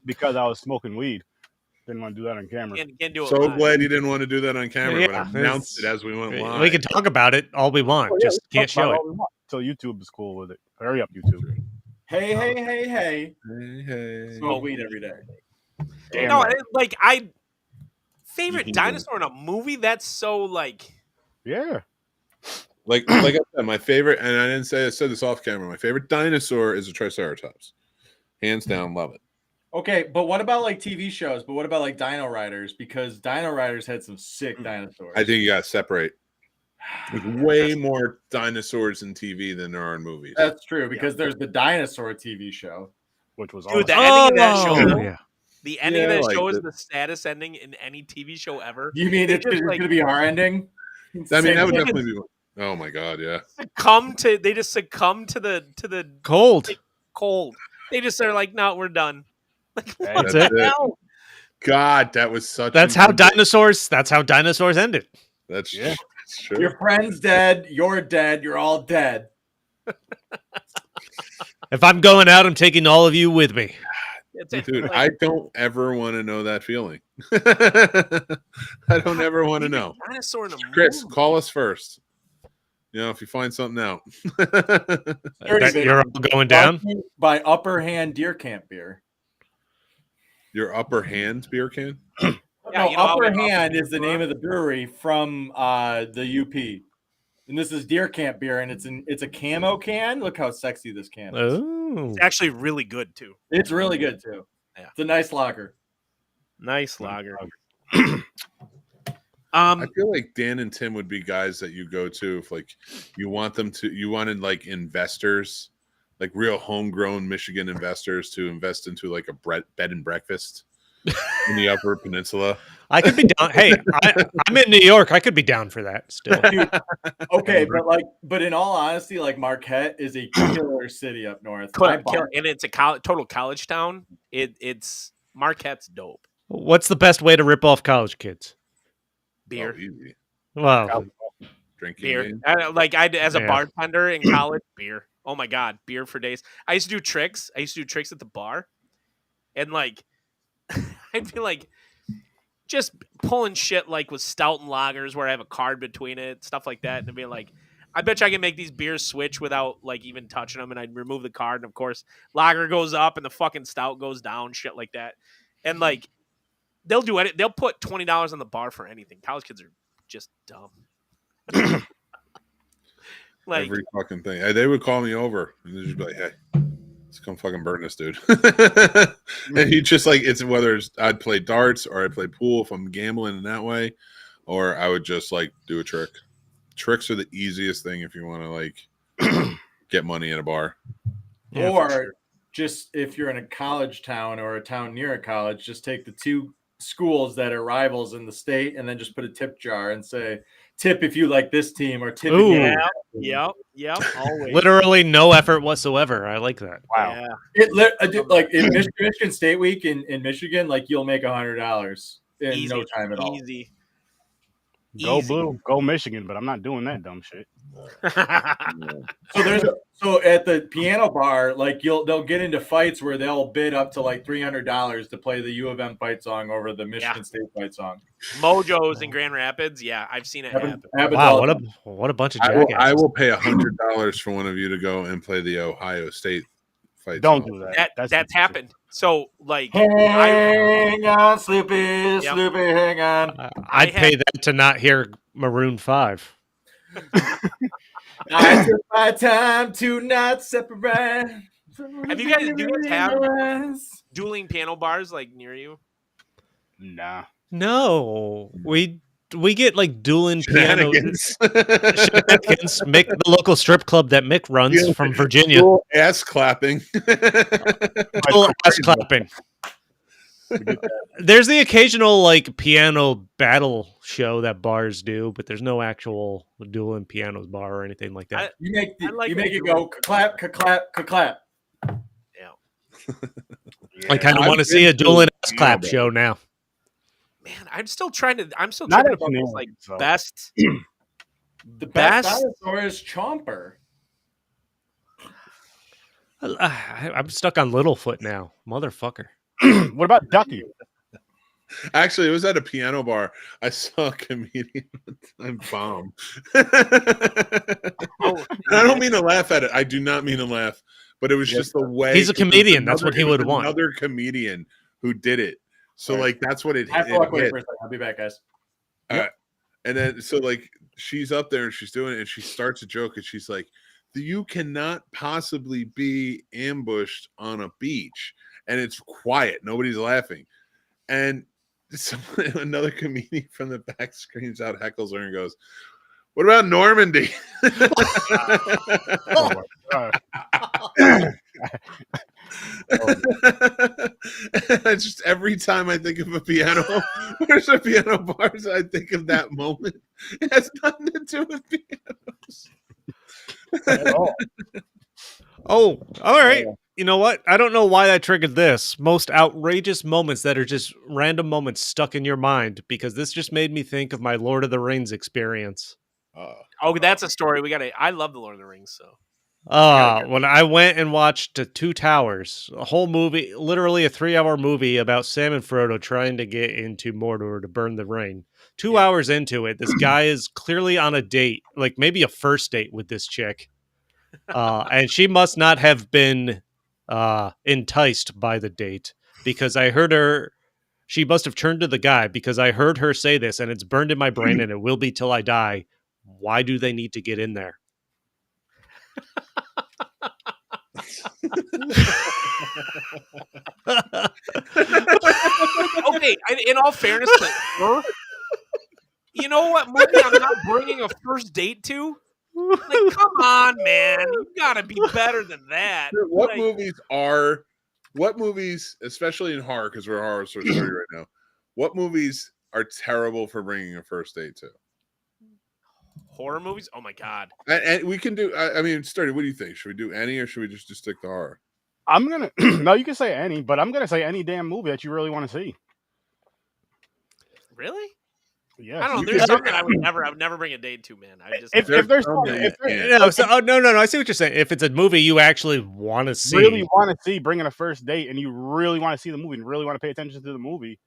because I was smoking weed. Didn't want to do that on camera. Can't do it So live. glad you didn't want to do that on camera, but I Yeah, announced it as we went live. We can talk about it all we want, Well, yeah, just we can can't talk show about it. all we want until YouTube is cool with it. Hurry up, YouTube. Hey. Hey. Smoke weed every day. Damn No, right. like favorite dinosaur in a movie. That's so like. Yeah. Like I said, my favorite, and I said this off camera. My favorite dinosaur is a Triceratops, hands down. Love it. Okay, but what about like TV shows? But what about like Dino Riders? Because Dino Riders had some sick dinosaurs. I think you got to separate. There's way more dinosaurs in TV than there are in movies. That's true because there's the dinosaur TV show, Which was Dude, the awesome. ending of that show. yeah. The ending of that like show is the saddest ending in any TV show ever. You mean it's just, going like- to be our ending? I mean, that would Same- definitely be. Oh my god, yeah. They just succumb to the Cold. cold. They just are like, no, we're done. Like, Hey, what That's the it. hell? God, that was such. That's how dinosaurs ended. That's Yeah. That's true. Your friend's dead. You're dead. You're all dead. If I'm going out, I'm taking all of you with me. It's it. Dude, Like, I don't ever want to know that feeling. I don't ever want to know. Dinosaur in a Chris, movie. call us first. You know, if you find something out. You're all going down. By Upper Hand Deer Camp beer. Your upper hand beer can? Yeah, No, you know how Upper we- Hand is the name of the brewery from the UP. And this is Deer Camp beer, and it's a camo can. Look how sexy this can is. Oh, It's actually really good too. It's really good too. Yeah. It's a nice lager. Nice lager. I feel like Dan and Tim would be guys that you go to if like you wanted like investors, like real homegrown Michigan investors to invest into like a bed and breakfast in the Upper Peninsula. I could be down. Hey, I'm in New York. I could be down for that still. Okay, but in all honesty, like Marquette is a killer city up north. And it's a total college town. It's Marquette's dope. What's the best way to rip off college kids? Beer. Oh, easy. Wow. Drinking Beer. game. As a Yeah. bartender in college, beer. Oh my god, beer for days. I used to do tricks. at the bar, and like, I'd be like, just pulling shit like with stout and lagers where I have a card between it, stuff like that, and it'd be like, I bet you I can make these beers switch without like even touching them, and I'd remove the card, and of course, lager goes up and the fucking stout goes down, shit like that, and like. They'll do it. They'll put $20 on the bar for anything. College kids are just dumb. Like Every fucking thing. They would call me over and they'd just be like, hey, let's come fucking burn this dude. And he just like, it's whether I'd play darts or I'd play pool if I'm gambling in that way, or I would just like do a trick. Tricks are the easiest thing if you want to like get money at a bar. Yeah, or for sure. just if you're in a college town or a town near a college, just take the two schools that are rivals in the state and then just put a tip jar and say, tip if you like this team or tip Ooh. if you Yep, always. Literally no effort whatsoever. I like that. Wow. Yeah. like in Michigan State Week in Michigan, like you'll make $100 in Easy. no time at all. Easy. Go Easy. Blue, go Michigan, but I'm not doing that dumb shit. So at the piano bar, like they'll get into fights where they'll bid up to like $300 to play the U of M fight song over the Michigan State fight song. Mojo's in Grand Rapids. Yeah, I've seen it happen. Happens Wow, all what the a time. what a bunch of I will jackasses. pay $100 for one of you to go and play the Ohio State fight. Don't song. do that. That's happened. So like, Hang on, Sloopy, Yep. Sloopy, hang on. I'd pay that to not hear Maroon 5. I took my time to not separate. do you guys have dueling piano bars like near you? Nah. No, we get like dueling piano Shenanigans. shenanigans. Mick, the local strip club that Mick runs Yeah. from Virginia. Full ass clapping. Dual ass clapping. There's the occasional like piano battle show that bars do, but there's no actual dueling pianos bar or anything like that. You make I like it go clap, clap, clap. Yeah. I kind of I've want to see been a dueling to ass clap piano show now. Man, I'm still tripping Not about at this like shenanigans, though. best. The best Best- dinosaur is Chomper. I'm stuck on Littlefoot now, motherfucker. What about Ducky? Actually, it was at a piano bar. I saw a comedian one time bomb. Oh, And I don't mean to laugh at it. I do not mean to laugh, but it was just the way He's a 'cause it was comedian. That's what he it was would want. Another comedian who did it. So Right. like that's what it, I have to it walk away hit. for a second. I'll be back, guys. And then so like she's up there and she's doing it and she starts a joke and she's like, you cannot possibly be ambushed on a beach and it's quiet, nobody's laughing. And another comedian from the back screams out, heckles her and goes, what about Normandy? Oh my God. It's just every time I think of a piano, where's a piano bars, I think of that moment. It has nothing to do with pianos. At all. Oh, all right. You know what? I don't know why that triggered this. Most outrageous moments that are just random moments stuck in your mind, because this just made me think of my Lord of the Rings experience. Oh, that's a story. I love the Lord of the Rings, so When I went and watched Two Towers, a whole movie, literally a 3-hour movie about Sam and Frodo trying to get into Mordor to burn the ring. 2 hours into it, this guy is clearly on a date, like maybe a first date with this chick. And she must not have been enticed by the date, because I heard her. She must have turned to the guy, because I heard her say this, and it's burned in my brain, and it will be till I die. Why do they need to get in there? okay. In all fairness to her, you know what movie I'm not bringing a first date to? Like, come on, man, you gotta be better than that. What Like, movies, especially in horror, because we're a horror story right now, what movies are terrible for bringing a first date to? horror movies? Oh my God. And we can do, I mean, Sturdy, what do you think? Should we do any or should we just stick to horror? I'm gonna no, you can say any, but I'm gonna say any damn movie that you really want to see. Really? Yeah. I don't know. There's something I would never bring a date to, man. I just If there's some something, that if you there- can't. No. I see what you're saying. If it's a movie you actually want to see, really want to see bringing a first date, and you really want to see the movie and really want to pay attention to the movie,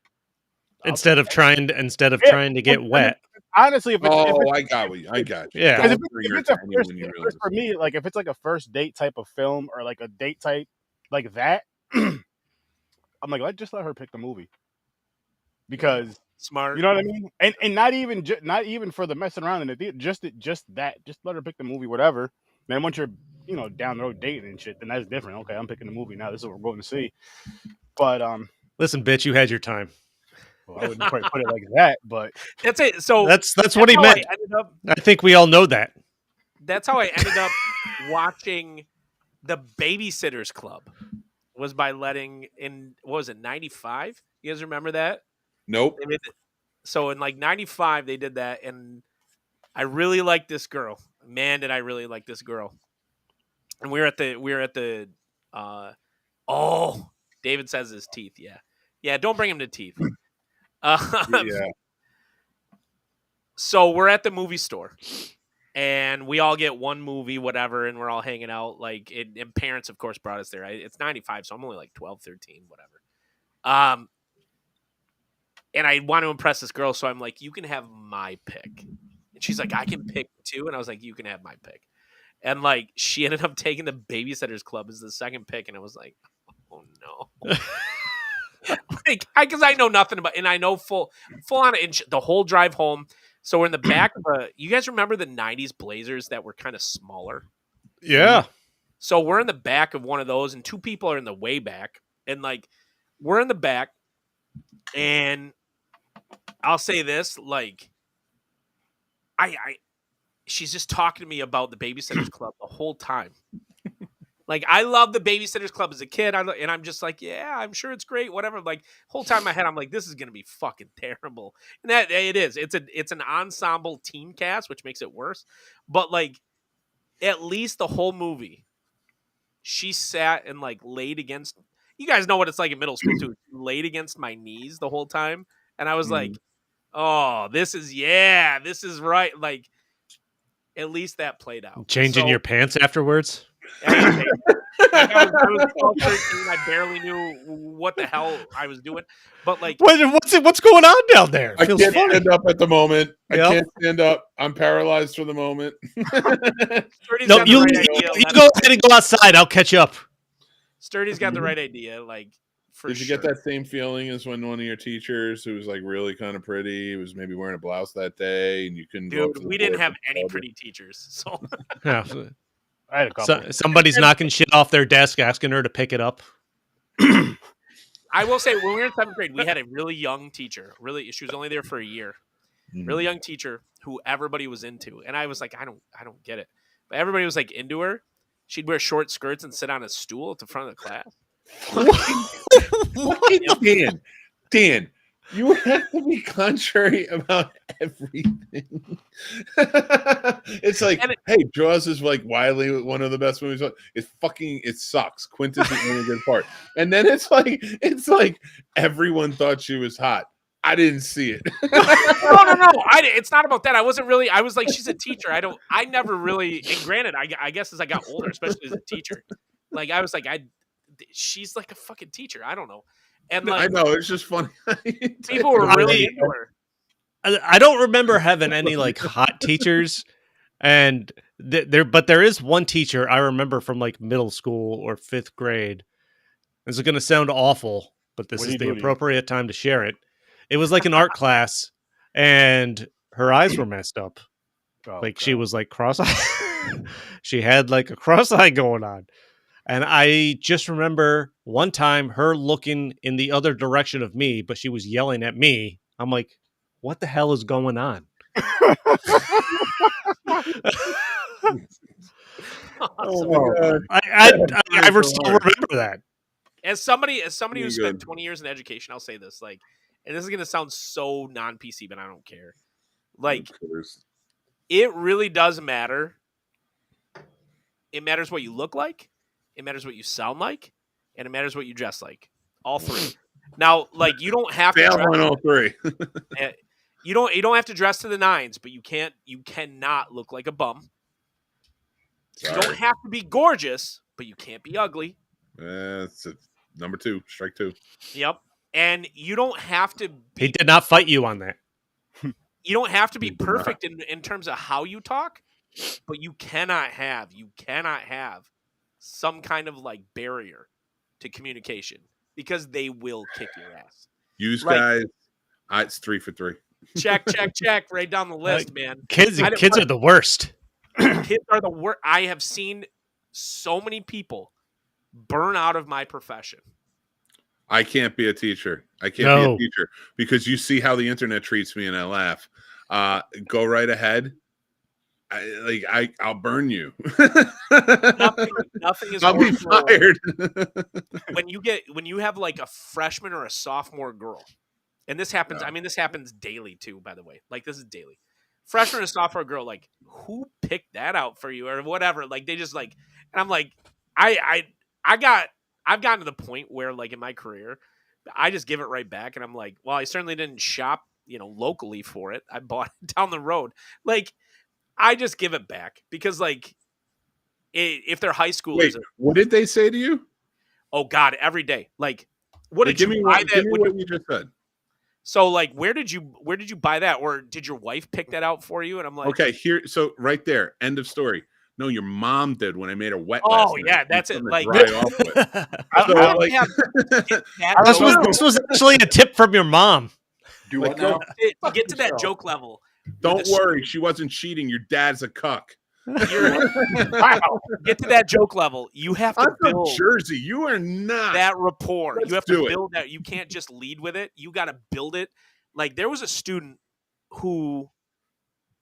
instead of trying to get wet. honestly, if it's, I got you. Yeah. because Don't bring if her it's to a any first, when you if realize it's for me, like if it's like a first date type of film or like a date type like that, I'm like, just let her pick the movie, because smart. you know what I mean, and not even for the messing around in the theater, just let her pick the movie, whatever. Then once you're down the road dating and shit, then that's different. Okay, I'm picking the movie now. This is what we're going to see. But Listen, bitch, you had your time. well, I wouldn't quite put it like that, but That's it. So That's what he how meant. I think we all know that. That's how I ended up watching The Babysitter's Club. Was by letting in, what was it, 95? You guys remember that? Nope. So in like 95 they did that, and I really liked this girl. Man, did I really like this girl. And we were at the David says his teeth. Yeah, don't bring him to teeth. Yeah. So we're at the movie store, and we all get one movie, whatever, and we're all hanging out. Like, and parents, of course, brought us there. It's 95, so I'm only like 12, 13, whatever. And I want to impress this girl, so I'm like, you can have my pick. And she's like, I can pick too. And I was like, you can have my pick. And like, she ended up taking the Babysitter's Club as the second pick, and I was like, oh no. Like, because I know nothing about, and I know full on the whole drive home. So we're in the back of you guys remember the 90s Blazers that were kind of smaller? Yeah. So we're in the back of one of those, and two people are in the way back. And like, we're in the back, and I'll say this, like, she's just talking to me about the Babysitter's Club the whole time. Like, I love the Babysitter's Club as a kid, and I'm just like, yeah, I'm sure it's great, whatever. Like, whole time in my head, I'm like, this is gonna be fucking terrible, and that it is. It's an ensemble teen cast, which makes it worse. But like, at least the whole movie, she sat and like laid against. You guys know what it's like in middle school too. Laid against my knees the whole time, and I was like, oh, this is right. Like, at least that played out. Changing your pants afterwards. Anything. Like I was 12, 13. I barely knew what the hell I was doing. But like, What's going on down there? I Feels can't funny. stand up at the moment. I Yep. can't stand up. I'm paralyzed for the moment. Sturdy's No, got the you, right you, idea. you go ahead and go outside. I'll catch up. Sturdy's got the right idea. Like, for Did you sure. get that same feeling as when one of your teachers, who was like really kind of pretty, was maybe wearing a blouse that day, and you couldn't go up to Dude, the we didn't board have to any tell them? pretty teachers. So Yeah. I had a couple. Somebody's knocking shit off their desk, asking her to pick it up. I will say, when we were in 7th grade, we had a really young teacher. She was only there for a year. Really young teacher who everybody was into, and I was like, I don't get it, but everybody was like into her. She'd wear short skirts and sit on a stool at the front of the class. Fucking Dan, you have to be contrary about everything. It's like, hey, Jaws is like widely one of the best movies. It sucks. Quint isn't really a good part. And then it's like everyone thought she was hot. I didn't see it. No. It's not about that. I was like, she's a teacher. I never really, and granted, I guess as I got older, especially as a teacher, like I was like, she's like a fucking teacher. I don't know. And like, I know, it's just funny. people were really into her. I don't remember having any like hot teachers, and there is one teacher I remember from like middle school or 5th grade. This is going to sound awful, but this is the appropriate time to share it. It was like an art class, and her eyes were messed up. Like she was like cross-eyed. She had like a cross-eye going on. And I just remember one time her looking in the other direction of me, but she was yelling at me. I'm like, what the hell is going on? Oh my God. I still remember that. As somebody who spent 20 years in education, I'll say this, like, and this is gonna sound so non-PC, but I don't care. Like, it really does matter. It matters what you look like, it matters what you sound like, and it matters what you dress like. All three. Now, like, you don't have to dress on all three. You don't have to dress to the nines, but you cannot look like a bum. Sorry. You don't have to be gorgeous, but you can't be ugly. That's number 2, strike 2. Yep. And you don't have to be... He did not fight you on that. You don't have to be perfect in terms of how you talk, but you cannot have some kind of like barrier to communication because they will kick your ass. Use guys, it's 3 for 3. Check, right down the list, man. Kids are the worst. Kids are the worst. I have seen so many people burn out of my profession. I can't be a teacher. I can't be a teacher because you see how the internet treats me and I laugh. Go right ahead. I'll burn you. Nothing is. I'll be fired. when you have like a freshman or a sophomore girl, and this happens. I mean, this happens daily too. By the way, like this is daily. Freshman or sophomore girl, like who picked that out for you or whatever? Like they just like, and I'm like, I've gotten to the point where like in my career, I just give it right back, and I'm like, well, I certainly didn't shop, locally for it. I bought it down the road. Like, I just give it back because like, if they're high schoolers, what did they say to you? Oh God, every day. Like, what did you buy that? Give me what you just said. So like, where did you buy that, or did your wife pick that out for you? And I'm like, okay, here. So right there, end of story. No, your mom did when I made her wet. Oh yeah, that's it. Like, this was actually a tip from your mom. Do what now? Get to that joke level. Don't worry, she wasn't cheating. Your dad's a cuck. Wow. Get to that joke level. You have to build Jersey. You are not that rapport. You have to build that. You can't just lead with it. You got to build it. Like there was a student who,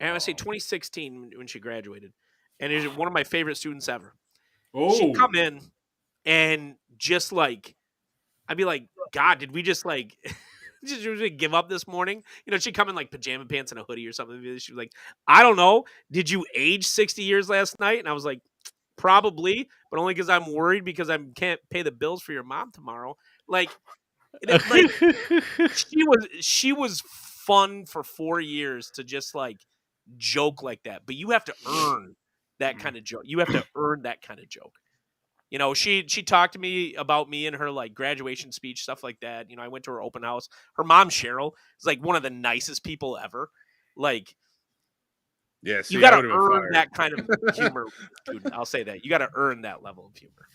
and I would say 2016 when she graduated, and is one of my favorite students ever. Oh, she'd come in and just like, I'd be like, God, did we just like just give up this morning? She'd come in like pajama pants and a hoodie or something. She was like, I don't know. Did you age 60 years last night? And I was like, probably, but only because I'm worried because I can't pay the bills for your mom tomorrow. Like she was fun for 4 years to just like joke like that. But you have to earn that kind of joke. You have to earn that kind of joke. You know, she talked to me about me and her like graduation speech, stuff like that. You know, I went to her open house. Her mom, Cheryl, is like one of the nicest people ever. Like, Yeah, see, you got I to would have been earn fired. that kind of humor with a student. I'll say that. You got to earn that level of humor.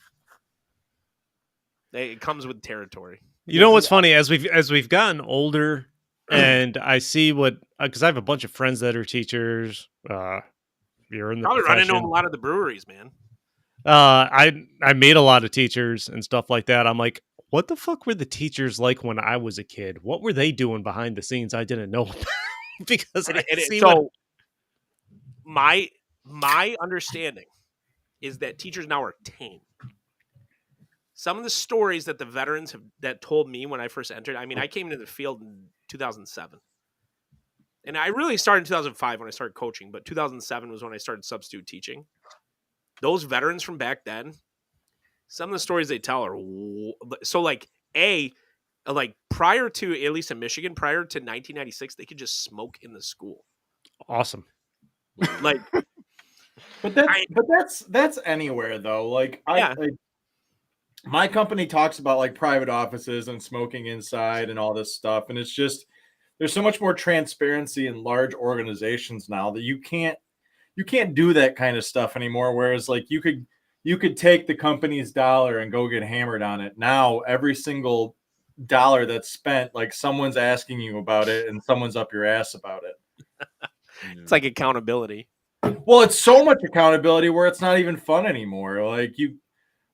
It comes with territory. You know what's funny? As we've gotten older, and I see what because I have a bunch of friends that are teachers. You're in the Probably run into profession. a lot of the breweries, man. I made a lot of teachers and stuff like that. I'm like, what the fuck were the teachers like when I was a kid? What were they doing behind the scenes I didn't know about? Because I see so my understanding is that teachers now are tame. Some of the stories that the veterans that told me when I first entered, I mean, I came into the field in 2007. And I really started in 2005 when I started coaching, but 2007 was when I started substitute teaching. Those veterans from back then, some of the stories they tell are so like prior to, at least in Michigan, prior to 1996, they could just smoke in the school. Awesome. Like, but that's anywhere though. Like my company talks about like private offices and smoking inside and all this stuff, and it's just there's so much more transparency in large organizations now that you can't do that kind of stuff anymore. Whereas like you could take the company's dollar and go get hammered on it. Now every single dollar that's spent, like someone's asking you about it and someone's up your ass about it. It's like accountability. Well, it's so much accountability where it's not even fun anymore.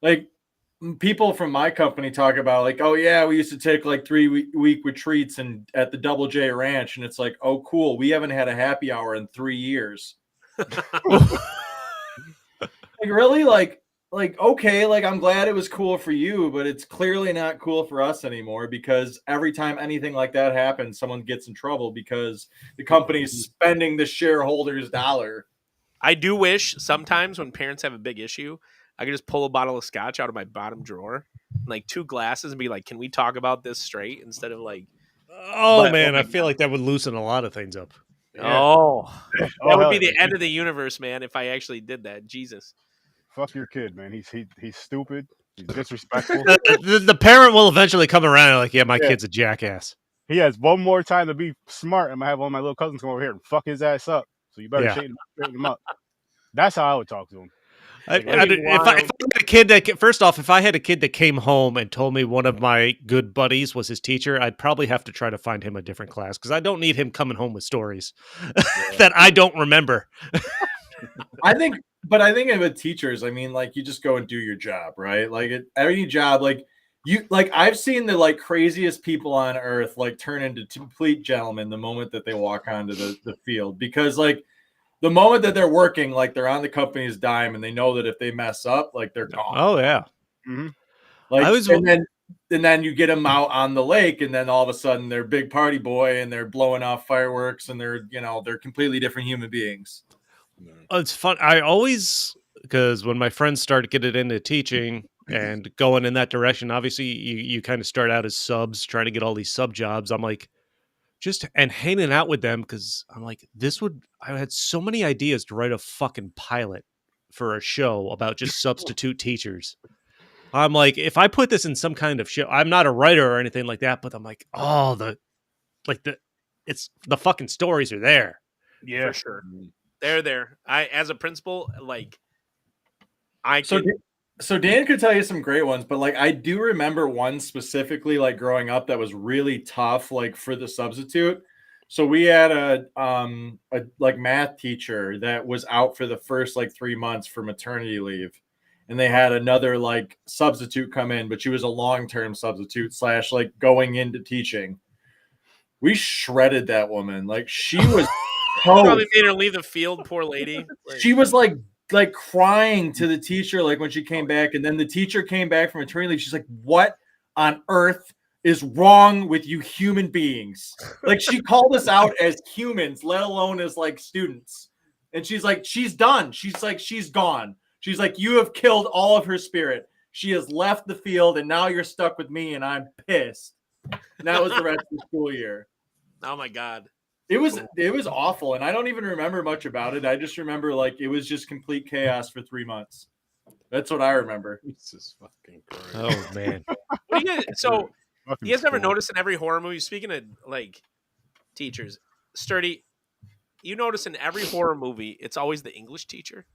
Like people from my company talk about like, oh yeah, we used to take like 3-week retreats and at the Double J Ranch, and it's like, oh cool, we haven't had a happy hour in 3 years. Like really, like okay, like I'm glad it was cool for you, but it's clearly not cool for us anymore, because every time anything like that happens, someone gets in trouble because the company's spending the shareholders' dollar. I do wish sometimes when parents have a big issue, I could just pull a bottle of scotch out of my bottom drawer, like 2 glasses, and be like, can we talk about this straight instead of like, man, I feel like that would loosen a lot of things up. Yeah. That would be the end of the universe, man, if I actually did that. Jesus. Fuck your kid, man. He's stupid. He's disrespectful. The parent will eventually come around and like, yeah, my kid's a jackass. He has one more time to be smart. I'm gonna have one of my little cousins come over here and fuck his ass up. So you better straighten him up. That's how I would talk to him. If I had a kid that, first off, if I had a kid that came home and told me one of my good buddies was his teacher, I'd probably have to try to find him a different class, because I don't need him coming home with stories that I don't remember. I think with teachers, I mean, like you just go and do your job, right? Like at every job, like I've seen the like craziest people on earth like turn into complete gentlemen the moment that they walk onto the field, because like the moment that they're working, like they're on the company's dime and they know that if they mess up, like they're gone. Oh yeah. Mm-hmm. Like and then you get them out on the lake, and then all of a sudden they're big party boy and they're blowing off fireworks, and they're completely different human beings. It's fun. I always, because when my friends started getting into teaching and going in that direction, obviously you kind of start out as subs, trying to get all these sub jobs. I'm like, and hanging out with them, because I'm like, I had so many ideas to write a fucking pilot for a show about just substitute teachers. I'm like, if I put this in some kind of show, I'm not a writer or anything like that, but I'm like, the fucking stories are there. Yeah, for sure. They're there. As a principal, like, So Dan could tell you some great ones, but like I do remember one specifically, like growing up, that was really tough, like for the substitute. So we had a like math teacher that was out for the first like 3 months for maternity leave, and they had another like substitute come in, but she was a long-term substitute / like going into teaching. We shredded that woman. Like she was probably made her leave the field, poor lady. She was like crying to the teacher like when she came back, and then the teacher came back from maternity leave. She's like, what on earth is wrong with you human beings? Like she called us out as humans, let alone as like students. And she's like, she's done. She's like, she's gone. She's like, you have killed all of her spirit. She has left the field, and now you're stuck with me, and I'm pissed. And that was the rest of the school year. Oh my God. It was awful, and I don't even remember much about it. I just remember like it was just complete chaos for 3 months. That's what I remember. Jesus fucking Christ. Oh man. What do you guys, so Fucking you guys ever school. notice in every horror movie? Speaking of like teachers, Sturdy, you notice in every horror movie, it's always the English teacher.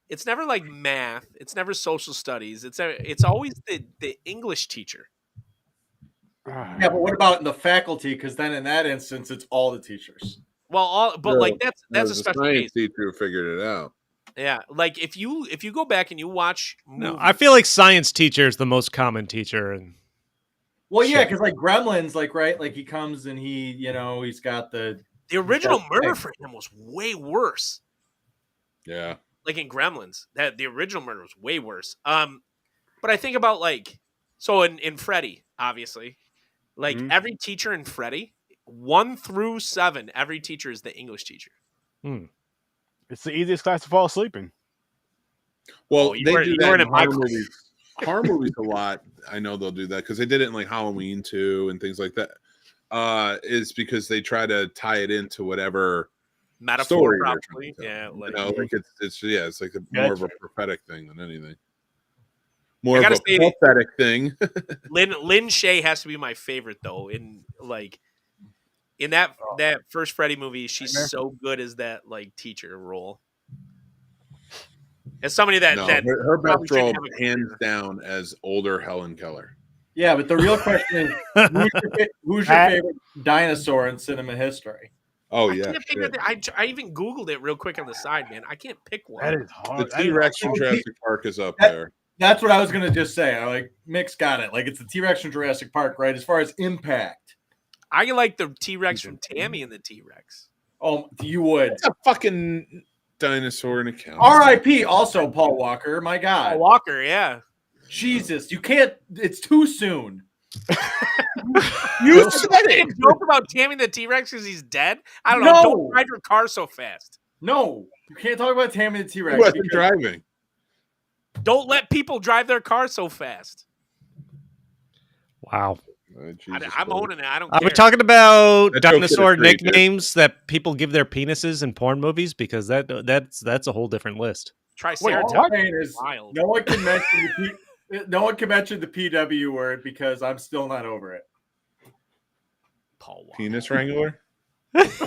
It's never like math. It's never social studies. It's always the English teacher. Yeah, but what about in the faculty? Because then in that instance, it's all the teachers. Well, but like that's a special science case. teacher who figured it out. Yeah, like if you go back and you watch, No, I feel like science teacher is the most common teacher, and well, yeah, because like Gremlins, like right, like he comes and he's got the original murder for him was way worse. Yeah. Like in Gremlins, that the original murder was way worse. But I think about like so in Freddy, obviously, like every teacher in Freddy, 1 through 7, every teacher is the English teacher. It's the easiest class to fall asleep in. Well, you they weren't- do you that weren't in in my horror class. movies. Horror movies a lot. I know they'll do that because they did it in like Halloween too and things like that. Is because they try to tie it into whatever Metaphor, story they're probably. trying to tell. Yeah, like, Like it's like more of a prophetic thing than anything. More I of gotta a say- prophetic thing. Lynn Shay has to be my favorite though. In that first Freddy movie, she's so good as that like teacher role. As somebody that No, that her probably best role, shouldn't have a hands career. down, as older Helen Keller. Yeah, but the real question is, who's your favorite dinosaur in cinema history? Oh I yeah, can't figure that. I even Googled it real quick on the side, man. I can't pick one. That is hard. the T-Rex from hard. Jurassic Park is up there. That's what I was gonna just say. I like Mick's got it. Like it's the T-Rex from Jurassic Park, right? As far as impact. I like the T-Rex from Tammy and the T-Rex. Oh, you would. It's a fucking dinosaur in a cow. R.I.P. Also, Paul Walker. My God, Paul Walker, yeah. Jesus, you can't. It's too soon. You said a joke about Tammy the T-Rex because he's dead. I don't know. No. Don't ride your car so fast. No, you can't talk about Tammy the He T-Rex. wasn't driving. Don't let people drive their car so fast. wow. I'm owning it. I don't Are care. we talking about That joke dinosaur hit a tree, dude. nicknames that people give their penises in porn movies? Because that's a whole different list. Triceratops. All I'm saying is Wild. no one can mention the PW word because I'm still not over it. Paul Walker. Penis wrangler. It's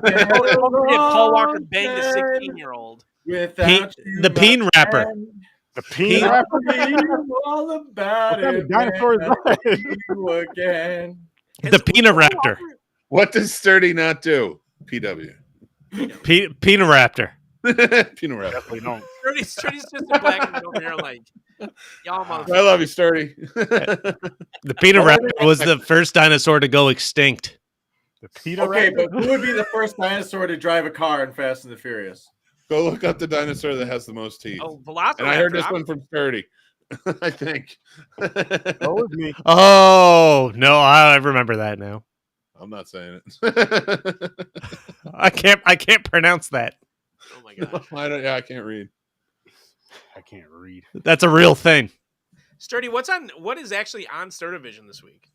been Paul Walker a banged a long 16-year-old. without you, The my peen rapper. friend. The peen rapper. All about What kind it. of dinosaur is man. that? You again. The Penaraptor. What does Sturdy not do? PW. Penaraptor. Peanut wrap. Definitely don't. Sturdy's just a black man over here like, y'all I motherfuckers. love you, Sturdy. The Penaraptor was the first dinosaur to go extinct. The Peter Okay, raptor? but who would be the first dinosaur to drive a car in Fast and the Furious? Go look up the dinosaur that has the most teeth. Oh, Velociraptor. And I heard this I'm- one from Sturdy. I think. Go with me. Oh no, I remember that now. I'm not saying it. I can't pronounce that. Oh my god. I can't read. I can't read. That's a real thing. Sturdy, what is actually on Sturdivision this week?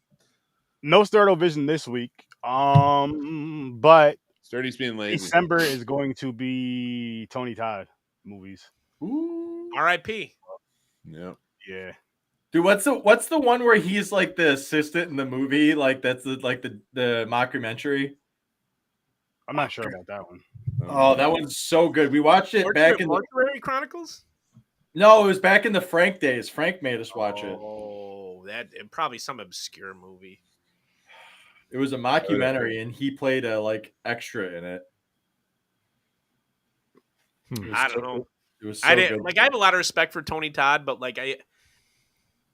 No Sturdo Vision this week. But Sturdy's being lazy. December is going to be Tony Todd movies. Ooh. R.I.P. Yeah. Yeah. Dude, what's the one where he's like the assistant in the movie? Like that's the mockumentary. I'm not sure about that one. Oh, that one's so good. We watched it back in the, Mortuary Chronicles. no, it was back in the Frank days. Frank made us watch it. Oh, probably some obscure movie. It was a mockumentary, and he played a like extra in it. It was I so don't know. good. It was so I didn't good. like. I have a lot of respect for Tony Todd, but like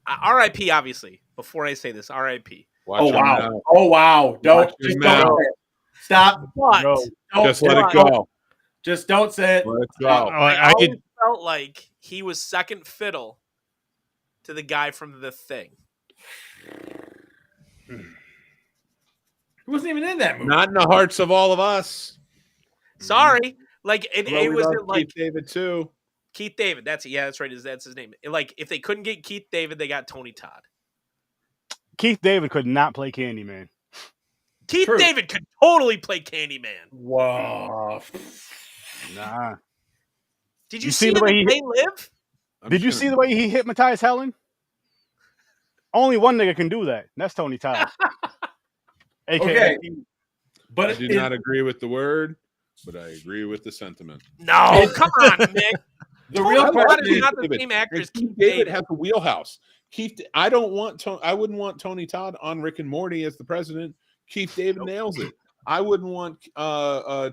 R.I.P. Obviously. Before I say this, R.I.P. Watch Oh him wow! now. Oh wow! Don't Watch just him don't now. say it. Stop! But No. Don't, Just let it don't- go. Just don't say it. Let it Oh, go. I always felt like he was second fiddle to the guy from The Thing. He wasn't even in that movie. Not in the hearts of all of us. Sorry, like it Well, we was love like Keith David too. Keith David. That's right. That's his name. Like if they couldn't get Keith David, they got Tony Todd. Keith David could not play Candyman. Keith David could totally play Candyman. Wow. Nah. Did you see the way They Live? Did you see the way he hypnotized Helen? Only one nigga can do that. And that's Tony Todd. Okay. But I do not agree with the word, but I agree with the sentiment. No, come on, Nick. The real part is not the same actor as Keith David has a wheelhouse. I wouldn't want Tony Todd on Rick and Morty as the president. Keith David nails it. I wouldn't want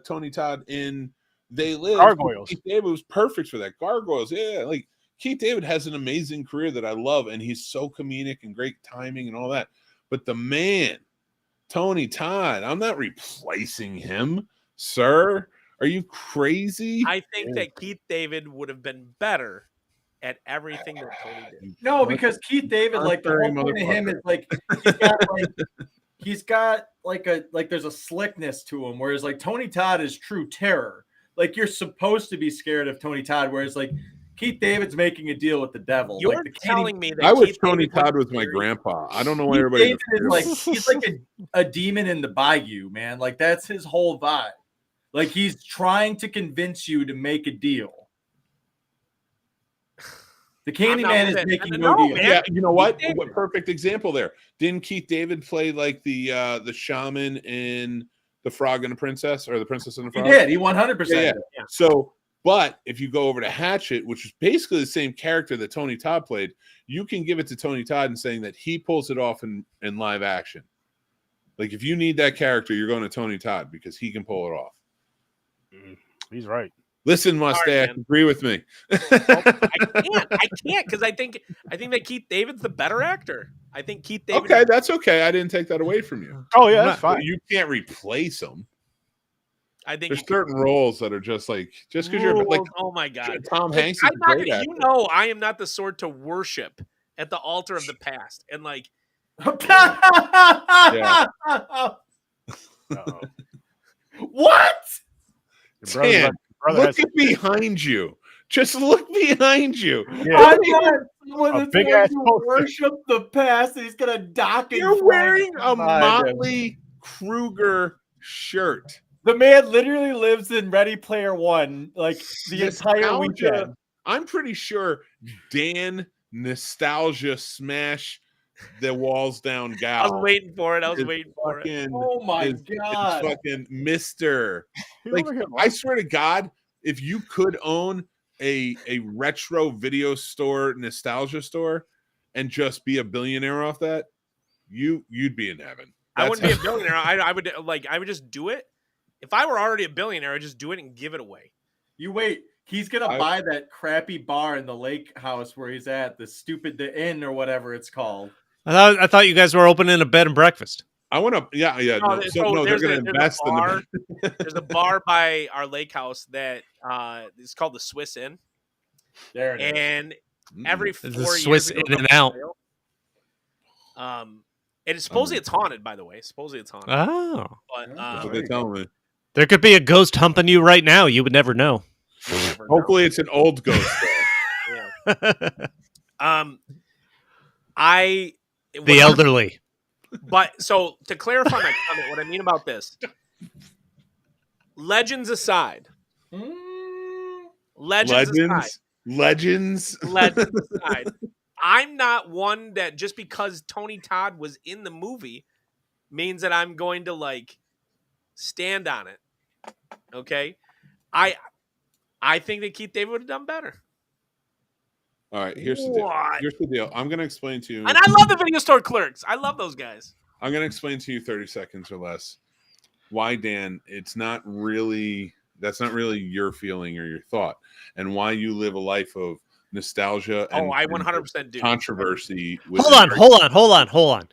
Tony Todd in They Live. Gargoyles. Keith David was perfect for that. Gargoyles, yeah. Like Keith David has an amazing career that I love, and he's so comedic and great timing and all that. But the man, Tony Todd, I'm not replacing him, sir. Are you crazy? I think that Keith David would have been better at everything that Tony did. No, because Keith David, like the whole point of him is like he's got there's a slickness to him, whereas like Tony Todd is true terror. Like you're supposed to be scared of Tony Todd, whereas like Keith David's making a deal with the devil. You're telling me that I wish Tony Todd was my grandpa. I don't know why everybody is like he's like a demon in the bayou, man. Like that's his whole vibe. Like he's trying to convince you to make a deal. The Candyman is making no deal. Yeah, you know what? What perfect example there. Didn't Keith David play like the shaman in The Frog and the Princess, or The Princess and the Frog? He did. He 100%. Yeah. So, but if you go over to Hatchet, which is basically the same character that Tony Todd played, you can give it to Tony Todd and saying that he pulls it off in live action. Like if you need that character, you're going to Tony Todd because he can pull it off. He's right. Listen, Mustache, agree with me. I can't because I think that Keith David's the better actor. I think Keith David. Okay, that's okay. I didn't take that away from you. Oh yeah, that's fine. You can't replace him. I think there's certain roles that are just because you're like, oh my god, Tom Hanks is a great actor. You know, I am not the sort to worship at the altar of the past, and like, what? Dan, look behind you. Just look behind you. Yeah. A big ass worship the past. He's gonna dock. You're wearing a Motley Kruger shirt. The man literally lives in Ready Player One, like the entire weekend. I'm pretty sure Dan Nostalgia Smash the Walls Down gal. I was waiting for it. Oh my god! Fucking Mister. Like I swear to God, if you could own a retro video store, nostalgia store, and just be a billionaire off that, you'd be in heaven. I wouldn't be a billionaire. I would just do it. If I were already a billionaire, I'd just do it and give it away. You wait. He's gonna buy that crappy bar in the lake house where he's at, the inn or whatever it's called. I thought you guys were opening a bed and breakfast. I want to, yeah. No, they're going to invest in the. There's a bar by our lake house that is called the Swiss Inn. There it is. And every 4 years, Swiss In and Out. And supposedly it's haunted, by the way. Supposedly it's haunted. Oh, but that's what they tell me. There could be a ghost humping you right now. You would never know. Hopefully, it's an old ghost. The elderly. But so to clarify my comment, what I mean about this, legends aside, legends aside, I'm not one that just because Tony Todd was in the movie means that I'm going to like stand on it. Okay, I think that Keith David would have done better. All right, here's the deal. I'm going to explain to you. And I love the video store clerks. I love those guys. I'm going to explain to you 30 seconds or less why, Dan, that's not really your feeling or your thought, and why you live a life of nostalgia and I 100% do. Controversy. Hold on.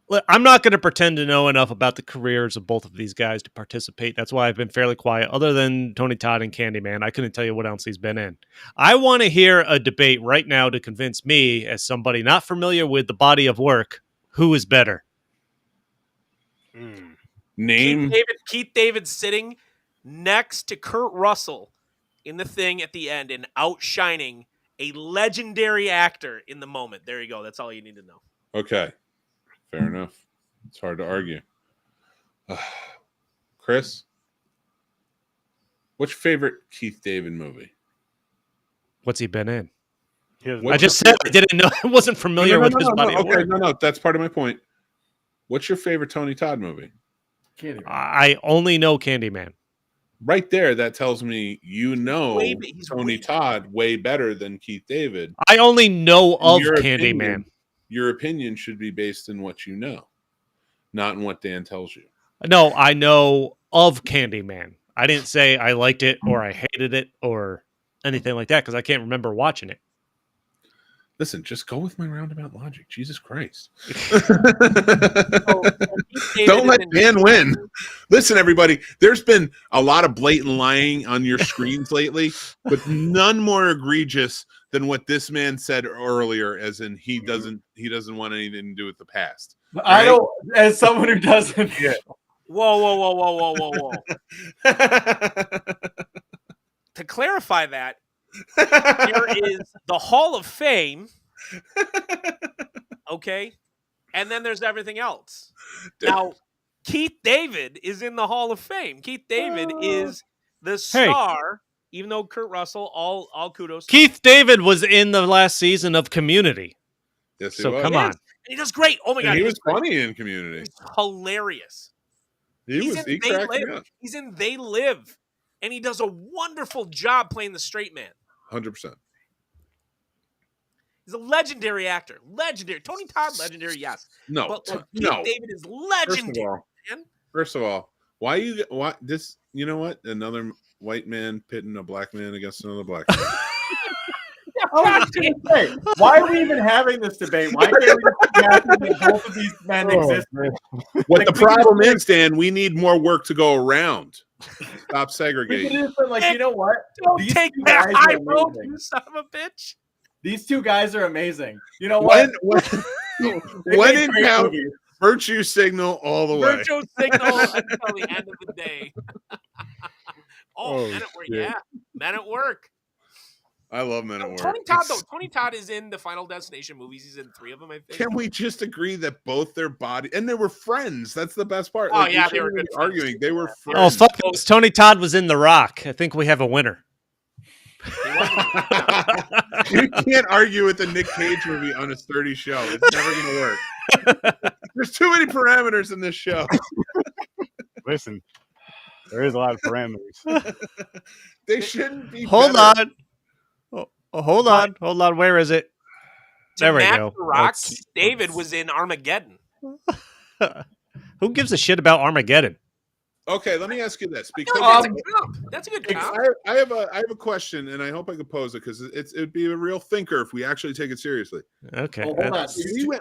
Look, I'm not going to pretend to know enough about the careers of both of these guys to participate. That's why I've been fairly quiet. Other than Tony Todd and Candyman, I couldn't tell you what else he's been in. I want to hear a debate right now to convince me, as somebody not familiar with the body of work, who is better. Name Keith David sitting next to Kurt Russell in The Thing at the end and outshining a legendary actor in the moment. There you go. That's all you need to know. Okay. Fair enough. It's hard to argue. Chris, what's your favorite Keith David movie? What's he been in? What's I just said I didn't know. I wasn't familiar with his body of work. No, that's part of my point. What's your favorite Tony Todd movie? I only know Candyman. Right there, that tells me Tony Todd way better than Keith David. I only know of Candyman. Your opinion should be based in what you know, not in what Dan tells you. No, I know of Candyman. I didn't say I liked it or I hated it or anything like that because I can't remember watching it. Listen, just go with my roundabout logic. Jesus Christ. Don't let Dan win. Listen, everybody, there's been a lot of blatant lying on your screens lately, but none more egregious than what this man said earlier, as in he doesn't want anything to do with the past. I don't, as someone who doesn't. Yeah. Whoa. To clarify that, there is the Hall of Fame, okay, and then there's everything else. Now, Keith David is in the Hall of Fame. Keith David is the star, even though Kurt Russell, all kudos. Keith David was in the last season of Community. Yes, he so was. come on. And he does great. Oh my God. He was funny in Community. He's hilarious. He cracked me up. He's in They Live, and he does a wonderful job playing the straight man. 100%. He's a legendary actor. Legendary. Tony Todd, legendary, yes. No, but Keith David is legendary. First of all, why this? You know what? Another white man pitting a black man against another black man. Why are we even having this debate? Why can't we just happen that both of these men exist? What the problem is, Dan, we need more work to go around. Stop segregating. Like, you know what? Don't take that high road, you son of a bitch. These two guys are amazing. You know what? When in doubt, virtue signal all the way. Virtue signal until the end of the day. Men at work. Yeah, Men at Work. I love Men at Work. Tony Todd is in the Final Destination movies. He's in 3 of them, I think. Can we just agree that both their body and they were friends? That's the best part. Oh, yeah, they were good arguing. They were friends. Oh, fuck this. Tony Todd was in The Rock. I think we have a winner. You can't argue with the Nick Cage movie on a sturdy show. It's never going to work. There's too many parameters in this show. Listen, there is a lot of parameters. They shouldn't be. Hold on. Where is it? There we go. The Rock, Keith David was in Armageddon. Who gives a shit about Armageddon? Okay, let me ask you this because that's a good comp. I have a question, and I hope I can pose it because it'd be a real thinker if we actually take it seriously. Okay,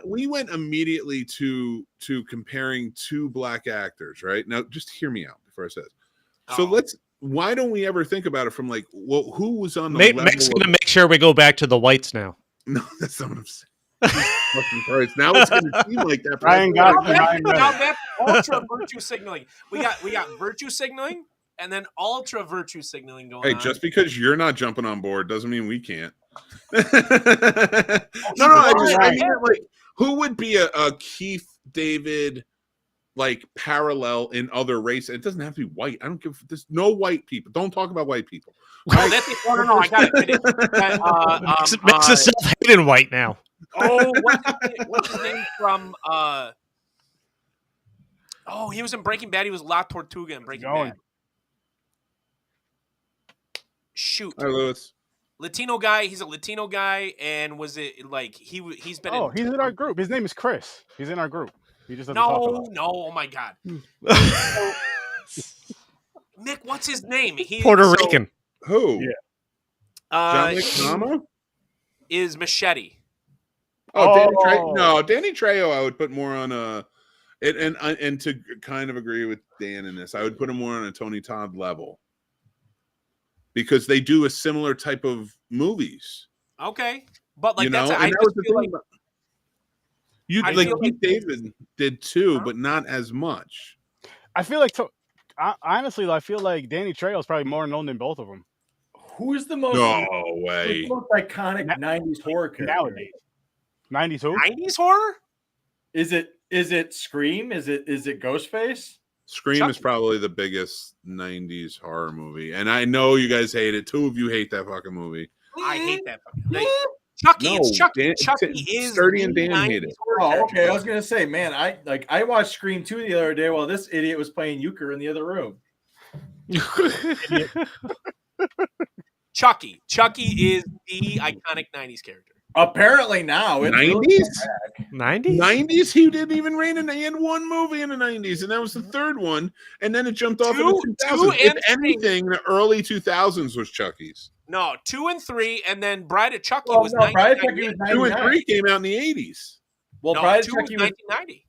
we went immediately to comparing 2 black actors, right? Now, just hear me out before I say this. So why don't we ever think about it from like, well, who was on the level? Mick's going to make sure we go back to the whites now. No, that's not what I'm saying. Fucking Christ. Now it's going to seem like that. That's ultra virtue signaling. We got virtue signaling and then ultra virtue signaling going on. Hey, just because you're not jumping on board doesn't mean we can't. I mean, like, who would be a Keith David like parallel in other races? It doesn't have to be white. I don't give. There's no white people. Don't talk about white people. No, I got it. Makes himself hating white now. Oh, what's his name from? He was in Breaking Bad. He was La Tortuga in Breaking Bad. Shoot. Hi, Lewis. Latino guy. He's a Latino guy, and was it like he's been? Oh, he's in our group. His name is Chris. He's in our group. He just no. Oh my God. Nick, what's his name? Puerto Rican. Who? Yeah. John Leguizamo is Machete. Danny Trejo. I would put more on and to kind of agree with Dan in this, I would put him more on a Tony Todd level because they do a similar type of movies. Okay, but like Keith David did too, but not as much. I feel like honestly, I feel like Danny Trejo is probably more known than both of them. Who's the most? No way. Who's the most iconic '90s horror character nowadays? '90s who? '90s horror? Is it Scream? Is it Ghostface? Scream Chucky. is probably the biggest 90s horror movie. And I know you guys hate it. 2 of you hate that fucking movie. I hate that. Chucky, No, it's Chucky. Dan, Chucky is Sturdy and the Dan hate it. 90s horror Oh, character. okay. I was gonna say, man, I watched Scream 2 the other day while this idiot was playing euchre in the other room. Chucky. Chucky is the iconic 90s character. Apparently now it's 90s? 90s? 90s? He didn't even reign in. He had one movie in the 90s, and that was the third one. And then it jumped off in the 2000s. If anything, the early 2000s was Chucky's. No, 2 and 3, and then Bride of Chucky Well, was no, Bride of 1998. Chucky was 2 and 99. 3 came out in the 80s. Well, No, Bride of 2 was Chucky was 1990.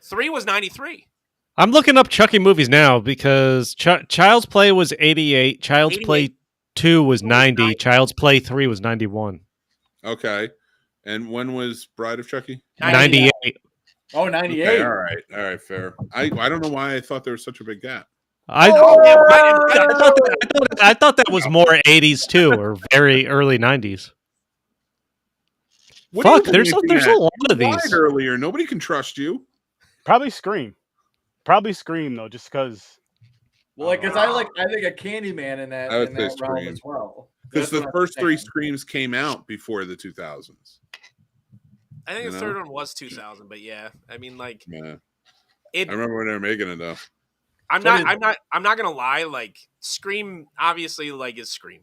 3 was 93. I'm looking up Chucky movies now because Child's Play was 88, Child's 88. Play 2 was 90, Child's Play 3 was 91. Okay. And when was Bride of Chucky? 98. Oh, 98. Okay, all right, fair. I don't know why I thought there was such a big gap. I thought that was more 80s too, or very early 90s. What are you Fuck, there's looking a at? lot of You lied these. earlier. Nobody can trust you. Probably Scream. Probably Scream though, just because. Well, because I think a Candyman in that, I would in say that realm Scream. as well. Because That's the what I'm first 3 saying. Screams came out before the 2000s. I think You the know? third one was 2000, but yeah, I mean, like, Yeah. it. I remember when they were making it though. I'm not gonna lie. Like, Scream obviously is Scream.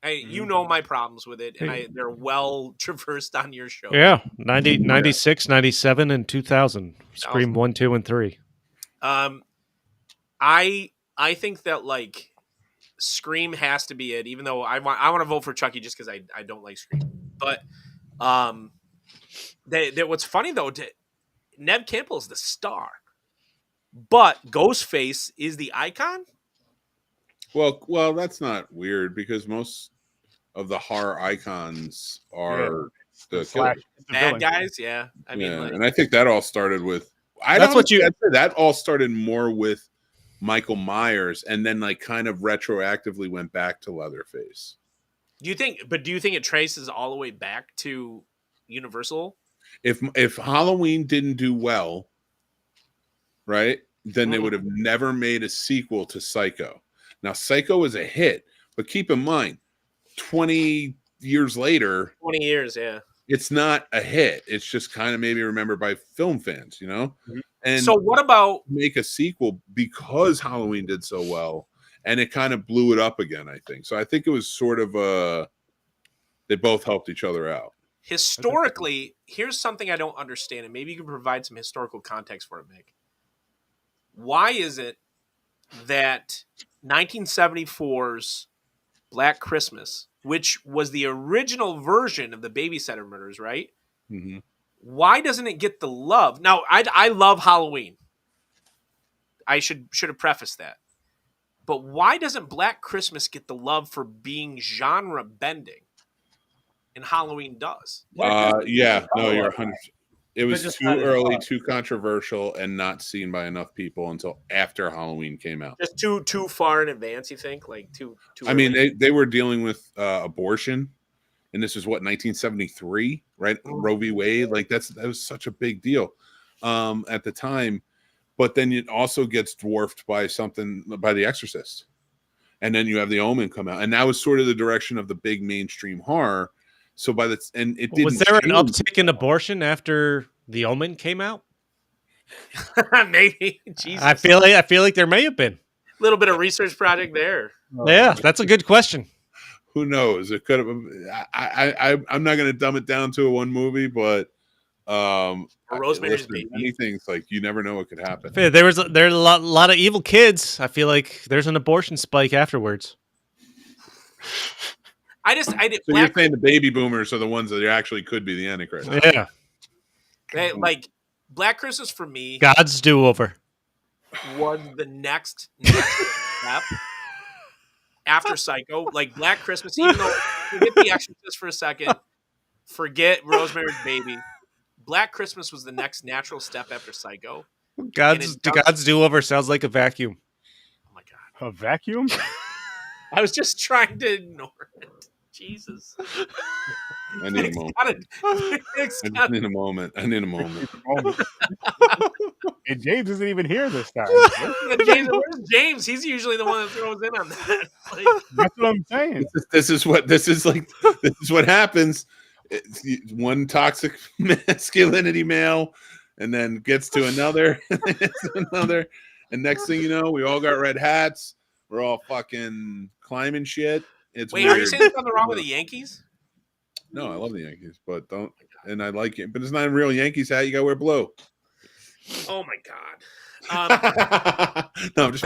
You know my problems with it, and they're well traversed on your show. Yeah, 90, 96, 97, and 2000. Scream 1, 2, and 3. I think that Scream has to be it, even though I want to vote for Chucky just because I don't like Scream. But what's funny though, Neve Campbell is the star, but Ghostface is the icon. Well, that's not weird because most of the horror icons are the Slash, killers. Bad guys, yeah. I mean, And I think that all started with. That's what you- I'd say that all started more with Michael Myers, and then kind of retroactively went back to Leatherface. do you think it traces all the way back to Universal? If Halloween didn't do well, right, then they would have never made a sequel to Psycho. Now, Psycho is a hit, but keep in mind, 20 years later, 20 years, yeah. it's not a hit. It's just kind of maybe remembered by film fans, you know? And So what about make a sequel because Halloween did so well, and it kind of blew it up again, I think. So I think it was sort of they both helped each other out. historically? Here's something I don't understand, and maybe you can provide some historical context for it, Mick. Why is it that 1974's Black Christmas, which was the original version of the Babysitter Murders, right? Mm-hmm. Why doesn't it get the love? Now, I love Halloween. I should have prefaced that. But why doesn't Black Christmas get the love for being genre bending? And Halloween does. Yeah, no, you're 100%. It was just too not as early, fun. too controversial, and not seen by enough people until after Halloween came out. Just too far in advance, you think? Too I mean, early? they were dealing with abortion, and this is 1973, right? Roe v. Wade, that was such a big deal at the time. But then it also gets dwarfed by The Exorcist, and then you have The Omen come out, and that was sort of the direction of the big mainstream horror. So it didn't. Was there an change. uptick in abortion after The Omen came out? Maybe. Jesus. I feel like there may have been. A little bit of research project there. Yeah, that's a good question. Who knows? It could have. I'm not going to dumb it down to one movie, but Rosemary's Baby. anything's you never know what could happen. There's a lot of evil kids. I feel like there's an abortion spike afterwards. I did. So you're saying the baby boomers are the ones that actually could be the Antichrist? Yeah, Black Christmas for me God's do-over. was the next step after Psycho. Black Christmas, even though forget The Exorcist for a second, forget Rosemary's Baby. Black Christmas was the next natural step after Psycho. God's do-over sounds like a vacuum. Oh my god, A vacuum? I was just trying to ignore it. Jesus. I need a moment. I need a moment. And James isn't even here this time. Yeah, James, where's James? He's usually the one that throws in on that. Like, That's what I'm saying. This is what happens. It's one toxic masculinity male, and then gets to another, and next thing you know, we all got red hats. We're all fucking climbing shit. It's wait, weird. are you saying there's nothing wrong with the Yankees? No, I love the Yankees, but don't. And I like it, but it's not a real Yankees hat. You gotta wear blue. Oh my god. No, I'm just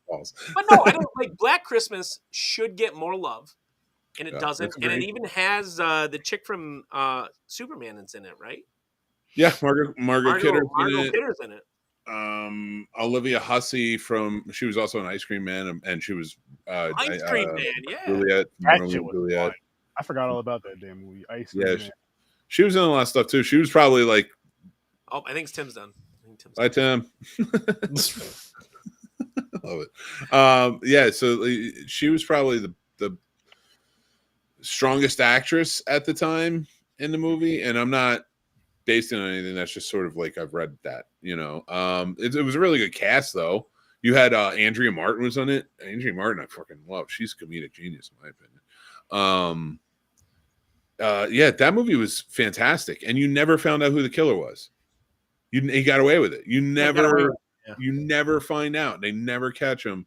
balls. But no, I don't like Black Christmas should get more love, and it doesn't. that's And it great. even has the chick from Superman that's in it, right? Yeah, Margot Kidder's in it. Olivia Hussey she was also an Ice Cream Man, and she was Ice Cream Man, yeah. Juliet. That shit was fun. I forgot all about that damn movie. Ice Cream Man. She was in a lot of stuff too. She was probably like, oh, I think Tim's done. Bye, Tim. Love it. Yeah, so she was probably the strongest actress at the time in the movie, and I'm not based on anything. That's just sort of like I've read that, you know. It was a really good cast though. You had Andrea Martin was on it. Andrea Martin I fucking love. She's a comedic genius in my opinion. Yeah, that movie was fantastic, and you never found out who the killer was. He got away with it. You never find out. They never catch him.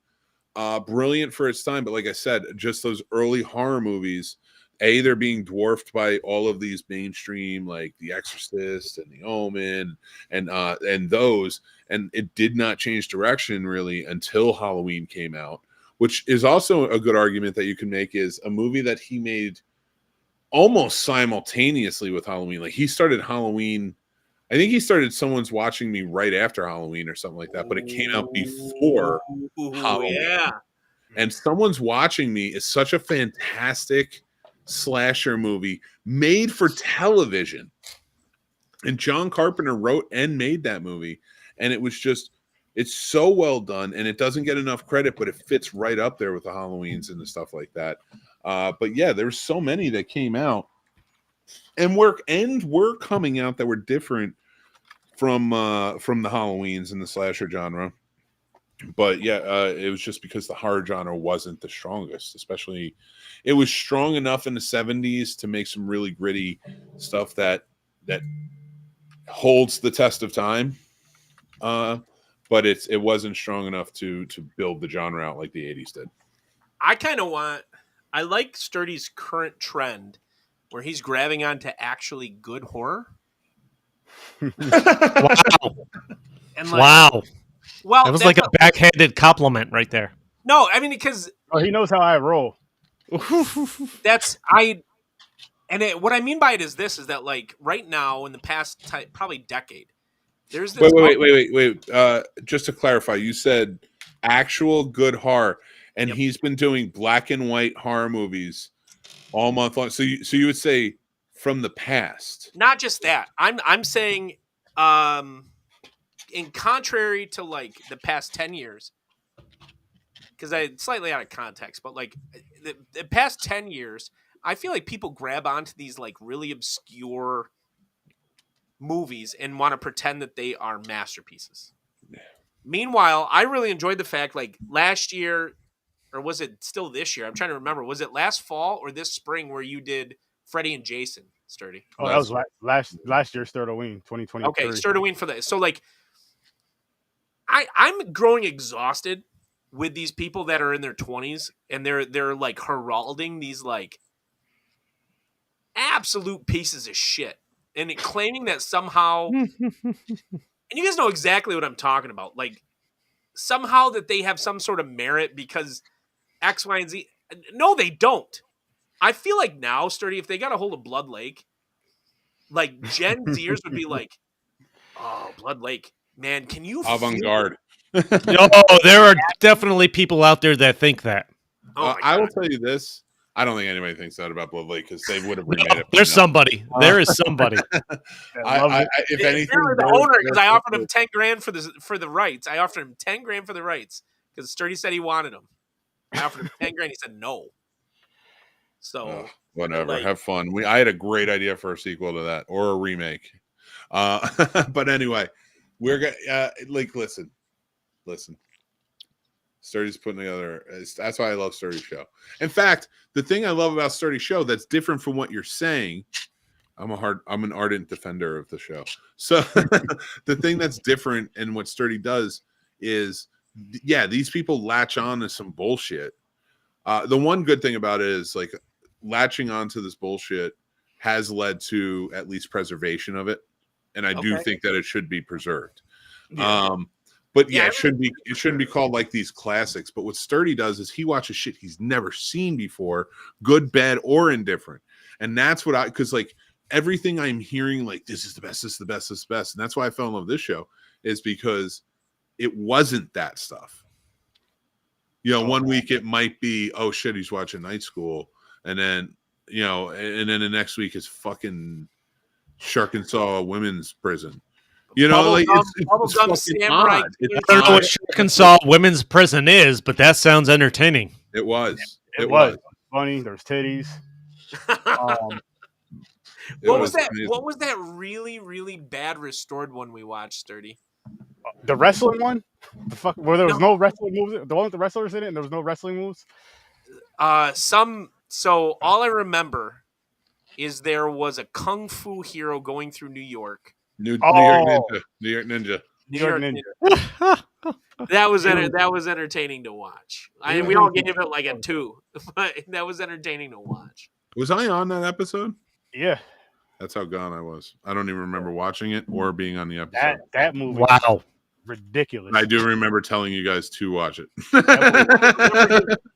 Brilliant for its time, but like I said, just those early horror movies, they're being dwarfed by all of these mainstream, like The Exorcist and The Omen, and those, and it did not change direction really until Halloween came out, which is also a good argument that you can make is a movie that he made almost simultaneously with Halloween. Like he started Halloween. I think he started Someone's Watching Me right after Halloween or something like that, but it came out before Halloween. Yeah. And Someone's Watching Me is such a fantastic slasher movie made for television. And John Carpenter wrote and made that movie. And it was just, it's so well done, and it doesn't get enough credit, but it fits right up there with the Halloweens and the stuff like that. But yeah, there's so many that came out and were coming out that were different from the Halloweens and the slasher genre. But yeah, it was just because the horror genre wasn't the strongest. Especially, it was strong enough in the 70s to make some really gritty stuff that holds the test of time. But it wasn't strong enough to build the genre out like the 80s did. I like Sturdy's current trend where he's grabbing onto actually good horror. Wow. And wow. Well, that was like a backhanded compliment right there. No, I mean, because he knows how I roll. What I mean by it is this, is that like right now in the past probably decade, there's this. Wait. Just to clarify, you said actual good horror, and he's been doing black and white horror movies all month long. So you would say from the past. Not just that. I'm saying, in contrary to like the past 10 years, because it's slightly out of context, but like the past 10 years, I feel like people grab onto these like really obscure movies and want to pretend that they are masterpieces. Yeah. Meanwhile, I really enjoyed the fact like last year, or was it still this year? I'm trying to remember. Was it last fall or this spring where you did Freddy and Jason, Sturdy? Oh, that was last year's Sturdoween, 2023. Okay, Sturdoween for that. So like, I'm growing exhausted with these people that are in their 20s and they're like heralding these like absolute pieces of shit and claiming that somehow, and you guys know exactly what I'm talking about, like somehow that they have some sort of merit because X, Y, and Z. No, they don't. I feel like now, Sturdy, if they got a hold of Blood Lake, like Gen Zers would be like, oh, Blood Lake. Man, can you avant-garde? No, there are definitely people out there that think that. I will tell you this: I don't think anybody thinks that about Blood Lake because they would have remade it. There's somebody. There is somebody. If anything, the owner, because I offered him $10,000 for the rights. I offered him $10,000 for the rights because Sturdy said he wanted them. I offered him $10,000. He said no. So whatever. Like, have fun. I had a great idea for a sequel to that or a remake. But anyway, We're gonna listen. Sturdy's putting together. That's why I love Sturdy's show. In fact, the thing I love about Sturdy's show that's different from what you're saying. I'm an ardent defender of the show. So the thing that's different and what Sturdy does is, these people latch on to some bullshit. The one good thing about it is like latching onto this bullshit has led to at least preservation of it, and I do think that it should be preserved. But it shouldn't be called like these classics. But what Sturdy does is he watches shit he's never seen before, good, bad, or indifferent, and that's what because like everything I'm hearing, like this is the best, this is the best, this is the best, and that's why I fell in love with this show is because it wasn't that stuff. One week it might be, oh shit, he's watching Night School, and then and then the next week is fucking Sharkensaw Women's Prison. It's fucking odd. I don't know what Sharkensaw Women's Prison is, but that sounds entertaining. It was. It was funny. There's titties. What was that? What was that really, really bad restored one we watched, Sturdy? The wrestling one? The fuck where there was no wrestling moves? The one with the wrestlers in it and there was no wrestling moves? So all I remember is there was a kung fu hero going through New York. New York Ninja. That was entertaining to watch. We all gave it like a 2, but that was entertaining to watch. Was I on that episode? Yeah. That's how gone I was. I don't even remember watching it or being on the episode. That movie. Wow. Ridiculous. I do remember telling you guys to watch it.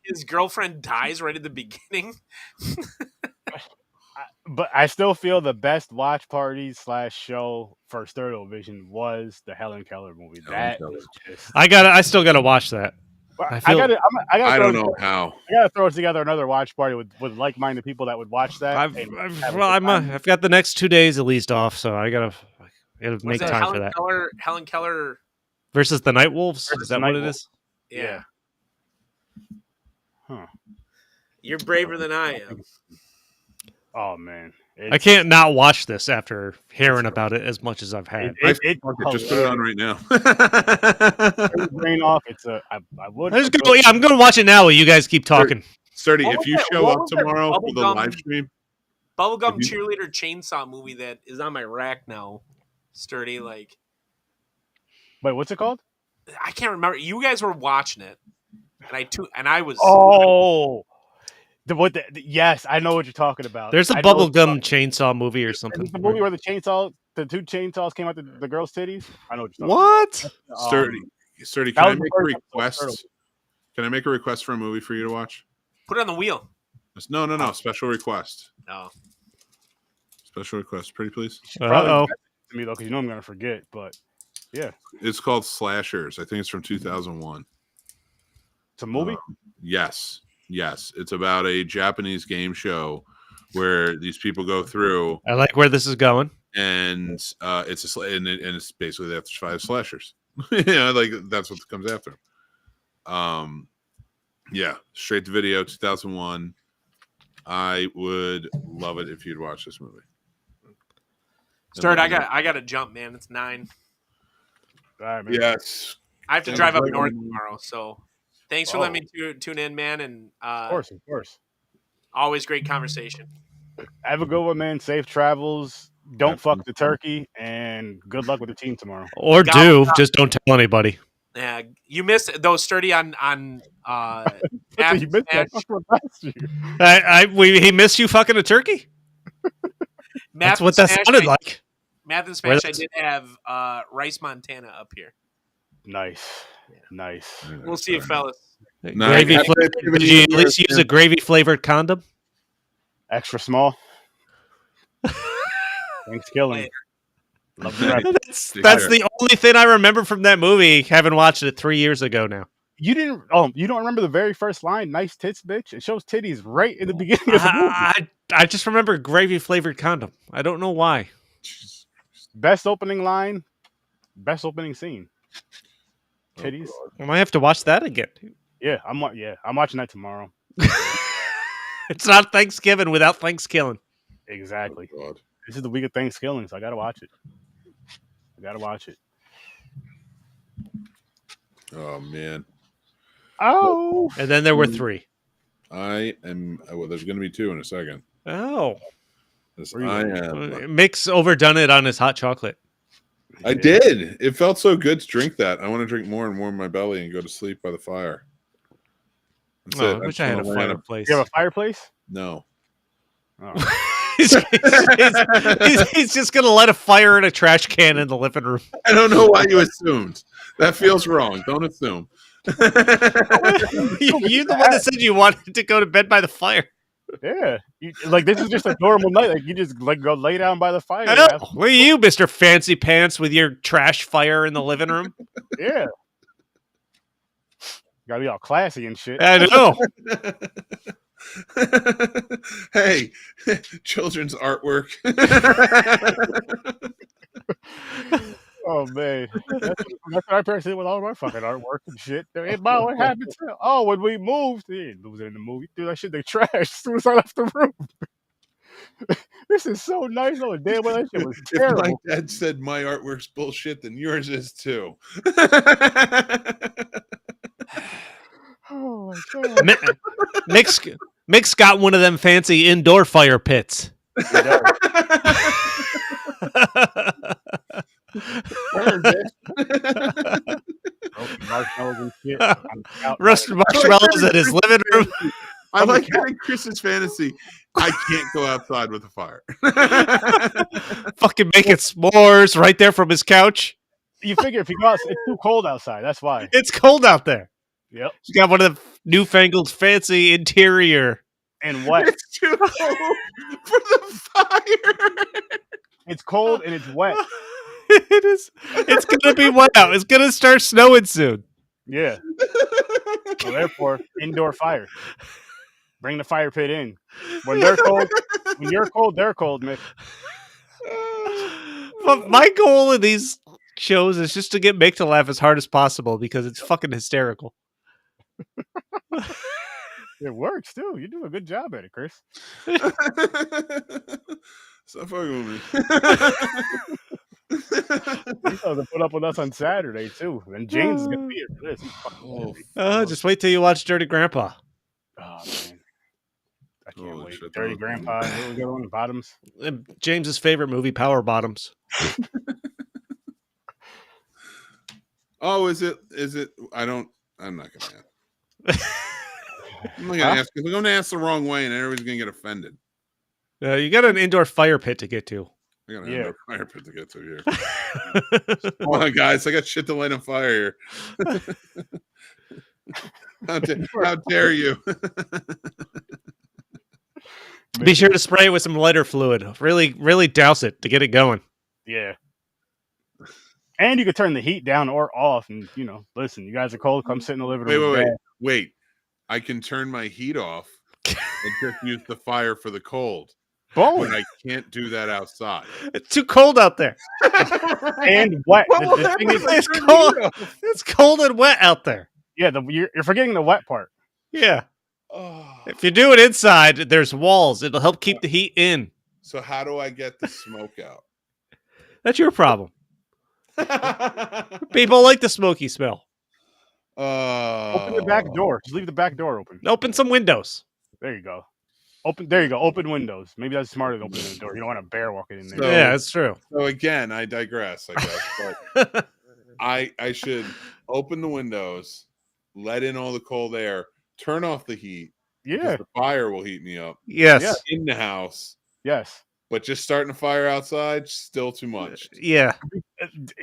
His girlfriend dies right at the beginning. But I still feel the best watch party / show for Sturd Vision was the Helen Keller movie. I still gotta watch that. I don't know how. I gotta throw together another watch party with like-minded people that would watch that. I've got the next 2 days at least off, so I gotta make time for that. Helen Keller versus the Night Wolves. Is that what it is? Yeah. Huh. You're braver than I am. Oh man, I can't not watch this after hearing about it as much as I've had. Just put it on right now. Brain off. I would. I'm going to watch it now while you guys keep talking. Sturdy, if you show up tomorrow for the live stream, Bubblegum Cheerleader Chainsaw movie that is on my rack now, Sturdy. Like, wait, what's it called? I can't remember. You guys were watching it, and I was. Oh. Yes, I know what you're talking about. There's a bubblegum chainsaw movie or something. The movie where the two chainsaws came out the girls' titties. I know what you're talking about. Sturdy, can I make a request? Can I make a request for a movie for you to watch? Put it on the wheel. No. Special request. No. Special request, pretty please. To me though, because I'm gonna forget. But yeah, it's called Slashers. I think it's from 2001. It's a movie. Yes, it's about a Japanese game show where these people go through. I like where this is going, and it's basically they have to survive slashers. Like that's what comes after. Straight to video, 2001. I would love it if you'd watch this movie. Sturd, I got to jump, man. It's 9. All right, man. Yes, I have to drive up north tomorrow, so. Thanks for letting me tune in, man. And of course. Always great conversation. Have a good one, man. Safe travels. Don't fuck the turkey, and good luck with the team tomorrow. Or just don't tell anybody. Yeah, you missed those Sturdy on. He missed you fucking a turkey. That's what that sounded like. Math and Smash. I did have Rice Montana up here. Nice. We'll see you, fellas. Did you at least use a gravy-flavored condom? Extra small. Thankskilling. That's the only thing I remember from that movie, having watched it 3 years ago now. You don't remember the very first line, nice tits, bitch? It shows titties right in the beginning of the movie. I just remember gravy-flavored condom. I don't know why. Best opening line, best opening scene. Titties. I might have to watch that again. Yeah, I'm watching that tomorrow. It's not Thanksgiving without Thankskilling. Exactly. This is the week of Thankskilling, so I gotta watch it. Oh man. Oh. And then there were 3. I am. Well, there's going to be 2 in a second. Oh. I am. Mick's overdone it on his hot chocolate. I did. It felt so good to drink that. I want to drink more and warm my belly and go to sleep by the fire. I wish I had a fireplace. You have a fireplace? No. Oh. he's just going to light a fire in a trash can in the living room. I don't know why you assumed. That feels wrong. Don't assume. You're the one that said you wanted to go to bed by the fire. Yeah, this is just a normal night. Like you just go lay down by the fire. What are you, Mr. Fancy Pants, with your trash fire in the living room? Yeah, gotta be all classy and shit. I know. Hey, children's artwork. Oh man, that's what our parents did with all of our fucking artwork and shit. Hey, Mom, what happened to? Oh, when we moved, they didn't lose it in the movie. Dude, that shit they trashed as soon as I left the room. This is so nice. Oh, damn, well, that shit was terrible. If my dad said my artwork's bullshit, then yours is too. Oh my god. Mick's got one of them fancy indoor fire pits. Marshmallows and shit. Roasted marshmallows in his living room. I like having Chris's fantasy. I can't go outside with a fire. Fucking making s'mores right there from his couch. You figure if you go out, it's too cold outside. That's why. It's cold out there. Yep. He's got one of the newfangled fancy interior. And wet. It's too cold for the fire. It's cold and it's wet. It is. It's gonna be wet out. It's gonna start snowing soon. Yeah. So therefore, indoor fire. Bring the fire pit in. When they're cold, when you're cold, they're cold, Mick. But my goal in these shows is just to get Mick to laugh as hard as possible because it's fucking hysterical. It works too. You do a good job at it, Chris. Stop fucking with me. He's supposed to put up with us on Saturday too, and James is gonna be here for this. Just wait till you watch Dirty Grandpa. Oh man, I can't wait. Shit, Dirty Grandpa. What was the other one? Bottoms. James's favorite movie, Power Bottoms. Oh, is it? I'm not gonna ask. I'm not gonna ask because I'm gonna ask the wrong way, and everybody's gonna get offended. You got an indoor fire pit to get to. I got an indoor fire pit to get to here. Come on, guys! I got shit to light on fire here. How dare you? Be sure to spray it with some lighter fluid. Really, really douse it to get it going. Yeah. And you could turn the heat down or off, and listen. You guys are cold. Come sit in the living room. Wait. I can turn my heat off and just use the fire for the cold. Boom. But I can't do that outside. It's too cold out there. And wet. It's cold. It's cold and wet out there. Yeah, you're forgetting the wet part. Yeah. Oh. If you do it inside, there's walls. It'll help keep the heat in. So how do I get the smoke out? That's your problem. People like the smoky smell. Open the back door. Just leave the back door open. Open some windows. There you go. There you go. Open windows. Maybe that's smarter than opening the door. You don't want a bear walking in there. So, yeah, that's true. So again, I digress, I guess. But I should open the windows, let in all the cold air, turn off the heat. Yeah. The fire will heat me up. Yes. Yeah. In the house. Yes. But just starting a fire outside, still too much. Yeah.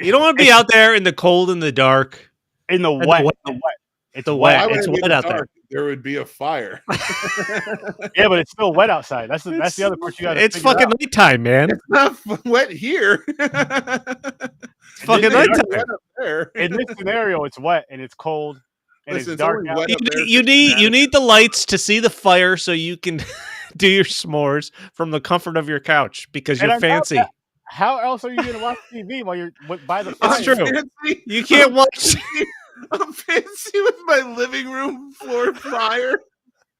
You don't want to be out there in the cold and the dark. In the wet. It's wet. It's wet out there. There would be a fire. Yeah, but it's still wet outside. That's the other part you got to It's fucking nighttime, man. It's not wet here. It's fucking nighttime. In this scenario, it's wet and it's cold and it's dark out. You need the lights to see the fire so you can do your s'mores from the comfort of your couch because you're fancy. How else are you going to watch TV while you're by the fire? It's true. Fancy. You can't watch. I'm fancy with my living room floor fire.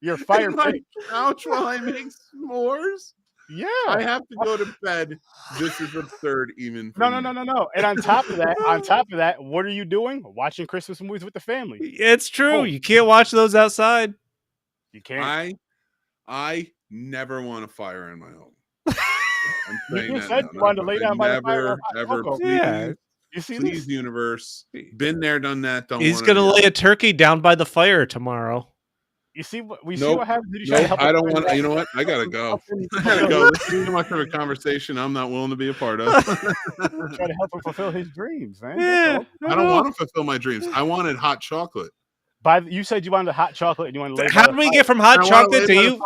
Your fire my couch while I make s'mores. Yeah. I have to go to bed. This is absurd, even for No. And on top of that, what are you doing? Watching Christmas movies with the family. It's true. Oh. You can't watch those outside. You can't. I never want a fire in my home. I'm saying You that said now. you wanted to lay down by the fire. Never, ever, please, Yeah. You see please, this? universe. Been there, done that. Don't. He's want gonna lay a turkey down by the fire tomorrow. You see what see Nope. what happens? Did you try to help I him don't find want. You know what? I gotta go. I gotta go. This is too much of a conversation. I'm not willing to be a part of. Try to help him fulfill his dreams, man. Yeah, I don't want to fulfill my dreams. I wanted hot chocolate. You said you wanted hot chocolate and you wanted to lay How by did the we fire. get from hot chocolate to you?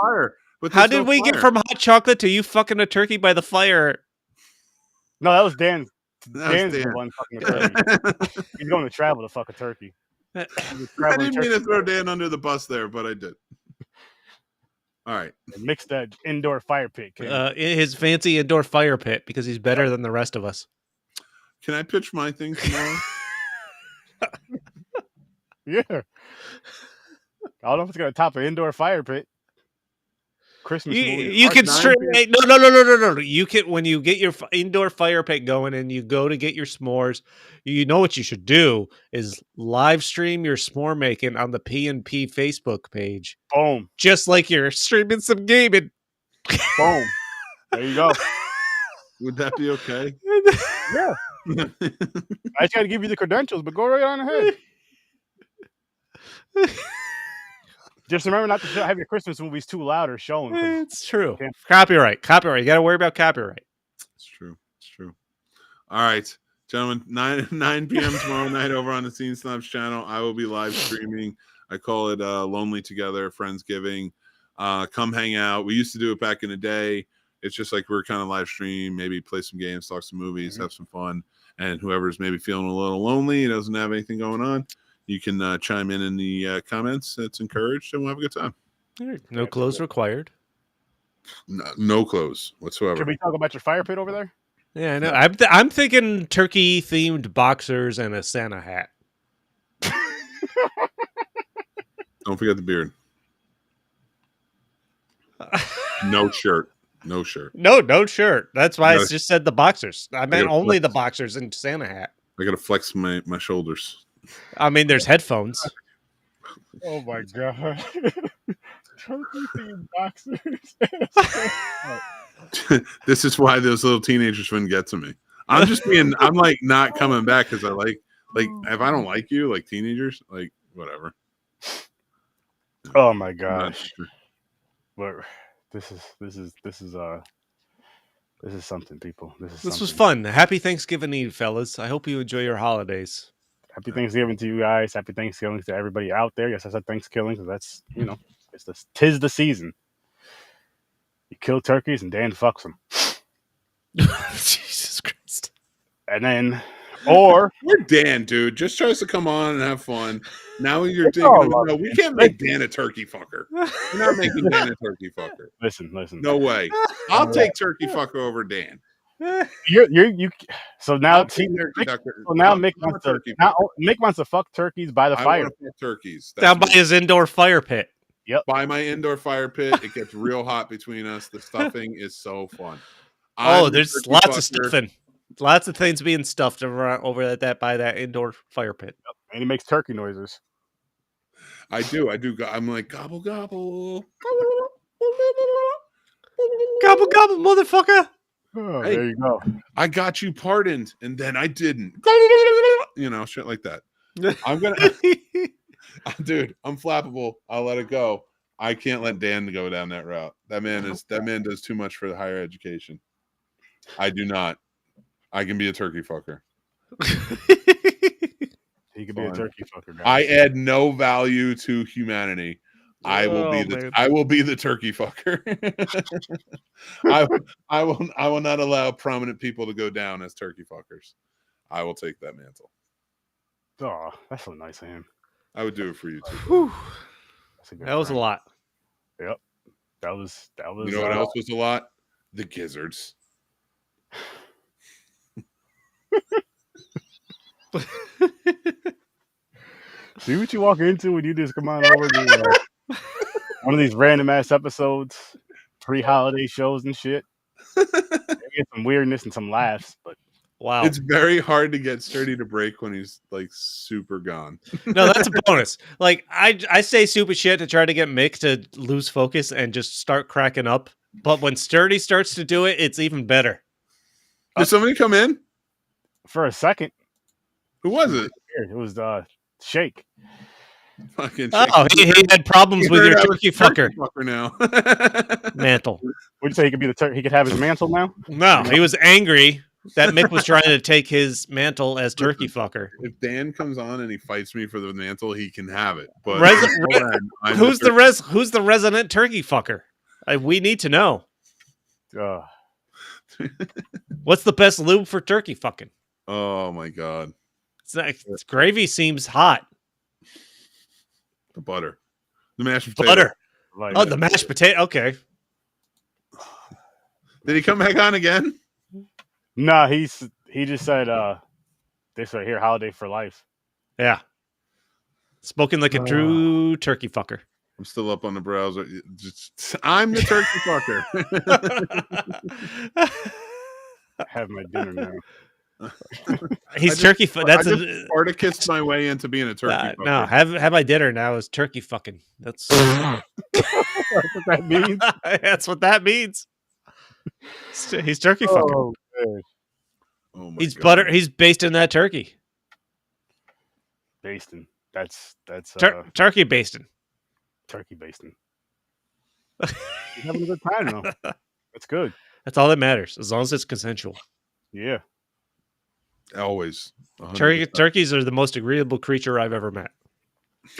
How did we get from hot chocolate to you fucking a turkey by the fire? No, that was Dan. Dan's the one fucking a turkey. He's going to travel to fuck a turkey. I didn't mean to throw Dan under the bus there, but I did. All right. Mix that indoor fire pit. In his fancy indoor fire pit because he's better than the rest of us. Can I pitch my thing tomorrow? Yeah. I don't know if it's going to top an indoor fire pit. Christmas movie. You can stream. No. You can, when you get your indoor fire pit going and you go to get your s'mores, you know what you should do is live stream your s'more making on the P&P Facebook page. Boom. Just like you're streaming some gaming. Boom. There you go. Would that be okay? Yeah. I just got to give you the credentials, but go right on ahead. Just remember not to have your Christmas movies too loud or showing. It's true. Copyright. You got to worry about copyright. It's true. All right, gentlemen. 9 p.m. tomorrow night over on the Scene Snobs channel. I will be live streaming. I call it Lonely Together Friendsgiving. Come hang out. We used to do it back in the day. It's just like we're kind of live stream, maybe play some games, talk some movies, have some fun. And whoever's maybe feeling a little lonely, doesn't have anything going on, you can chime in the comments. It's encouraged, and we'll have a good time. No clothes required. No clothes whatsoever. Can we talk about your fire pit over there? Yeah, I know. I'm thinking turkey-themed boxers and a Santa hat. Don't forget the beard. No shirt. No shirt. No shirt. That's why I just said the boxers. I meant only the boxers and Santa hat. I gotta flex my shoulders. I mean, there's headphones. Oh my god. Turkey themed boxers. This is why those little teenagers wouldn't get to me. I'm like not coming back because I like if I don't like you, like teenagers, like whatever. Oh my gosh. But this is something, people. This was fun. Happy Thanksgiving Eve, fellas. I hope you enjoy your holidays. Happy Thanksgiving to you guys. Happy Thanksgiving to everybody out there. Yes, I said Thanksgiving because that's, tis the season. You kill turkeys and Dan fucks them. Jesus Christ. And then, or we're Dan, dude. Just tries to come on and have fun. Now you're thinking, no, we can't make Dan a turkey fucker. We're not making Dan a turkey fucker. Listen. No way. I'll take turkey fucker over Dan. So now Mick wants to fuck turkeys by the fire. Turkeys down by his indoor fire pit. Yep. By my indoor fire pit, it gets real hot between us. The stuffing is so fun. There's lots of stuffing. Lots of things being stuffed over by that indoor fire pit. Yep. And he makes turkey noises. I do. I'm like, gobble, gobble. Gobble, gobble, motherfucker. Oh, hey, there you go. I got you pardoned, and then I didn't. Shit like that. I'm gonna, dude. I'm flappable. I'll let it go. I can't let Dan go down that route. That man does too much for the higher education. I do not. I can be a turkey fucker. He could be a turkey fucker. Guys. I add no value to humanity. I will be the turkey fucker. I will not allow prominent people to go down as turkey fuckers. I will take that mantle. Oh, that's so nice of him. I would do it for you too. That was a lot. Yep. That was. You know what else was a lot? The gizzards. See what you walk into when you just come on over to one of these random ass episodes, pre-holiday shows and shit. get some weirdness and some laughs, but wow. It's very hard to get Sturdy to break when he's like super gone. No, that's a bonus. Like I say stupid shit to try to get Mick to lose focus and just start cracking up. But when Sturdy starts to do it, it's even better. Did somebody come in? for a second, Who was it? it was Shake. Fucking Oh, he had problems with your turkey fucker now. mantle. Would you say he could be he could have his mantle now? No, he was angry that Mick was trying to take his mantle as turkey fucker. If Dan comes on and he fights me for the mantle, he can have it. But who's the resident turkey fucker? We need to know. What's the best lube for turkey fucking? Oh my god, gravy seems hot. The butter, the mashed potato. Butter. Oh, the mashed potato. Okay. Did he come back on again? No, he just said this right here, holiday for life. Yeah. Spoken like a true turkey fucker. I'm still up on the browser. I'm the turkey fucker. I have my dinner now. He's turkey. That's I Spartacus my way into being a turkey. Fucker. No, have my dinner now is turkey fucking. That's what that means. That's what that means. He's turkey fucking. Oh my he's God. butter. He's basting that turkey. Basting. That's turkey basting. Turkey basting. He's having a good time though. That's good. That's all that matters, as long as it's consensual. Yeah. Always. Turkeys are the most agreeable creature I've ever met.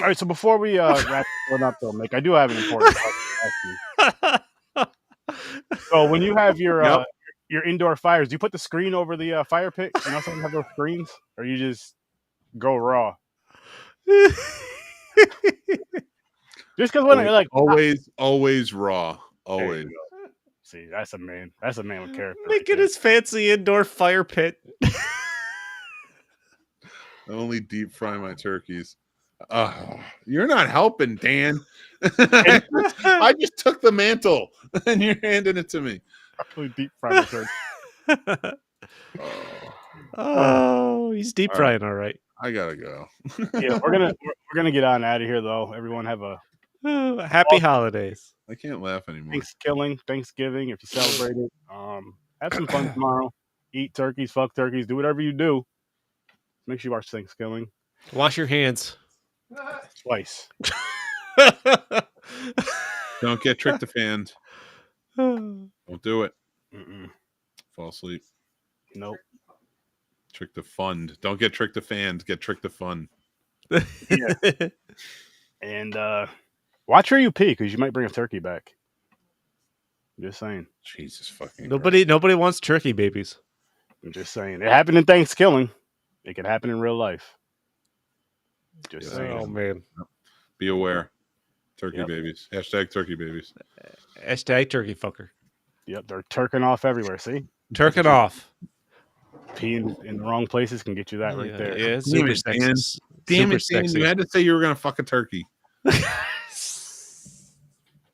All right, so before we wrap one up, though, Mick, I do have an important question to ask you. So when you have your indoor fires, do you put the screen over the fire pit? You know, some have those screens, or you just go raw? Just because when you're like always raw, always. See, that's a man. That's a man with character. Making his fancy indoor fire pit. I only deep fry my turkeys. You're not helping, Dan. I just took the mantle and you're handing it to me. Probably deep fry my turkey. He's deep frying, all right. I gotta go. Yeah, we're gonna get on out of here though. Everyone have a happy holidays. I can't laugh anymore. Thanksgiving, if you celebrate it. Have some fun tomorrow. Eat turkeys, fuck turkeys, do whatever you do. Make sure you watch Thanksgiving. Wash your hands. Twice. Don't get tryptophaned. Don't do it. Mm-mm. Fall asleep. Nope. Tryptophan. Don't get tryptophaned. Get tryptophan. Yeah. And watch where you pee, because you might bring a turkey back. Just saying. Jesus fucking Nobody wants turkey babies. I'm just saying. It happened in Thanksgiving. It could happen in real life. Just saying. Oh man. Be aware. Turkey babies. Hashtag turkey babies. Hashtag turkey fucker. Yep, they're turking off everywhere. See? Turking off. Peeing in the wrong places can get you that right there. Yeah, super sexist. Damn it, Dan. You had to say you were gonna fuck a turkey.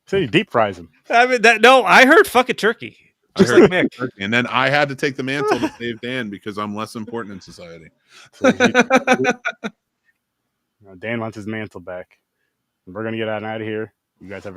So he deep fries them. I mean I heard fuck a turkey. Just like Mick. Turkey. And then I had to take the mantle to save Dan because I'm less important in society. So Dan wants his mantle back. We're gonna get out of here. You guys have a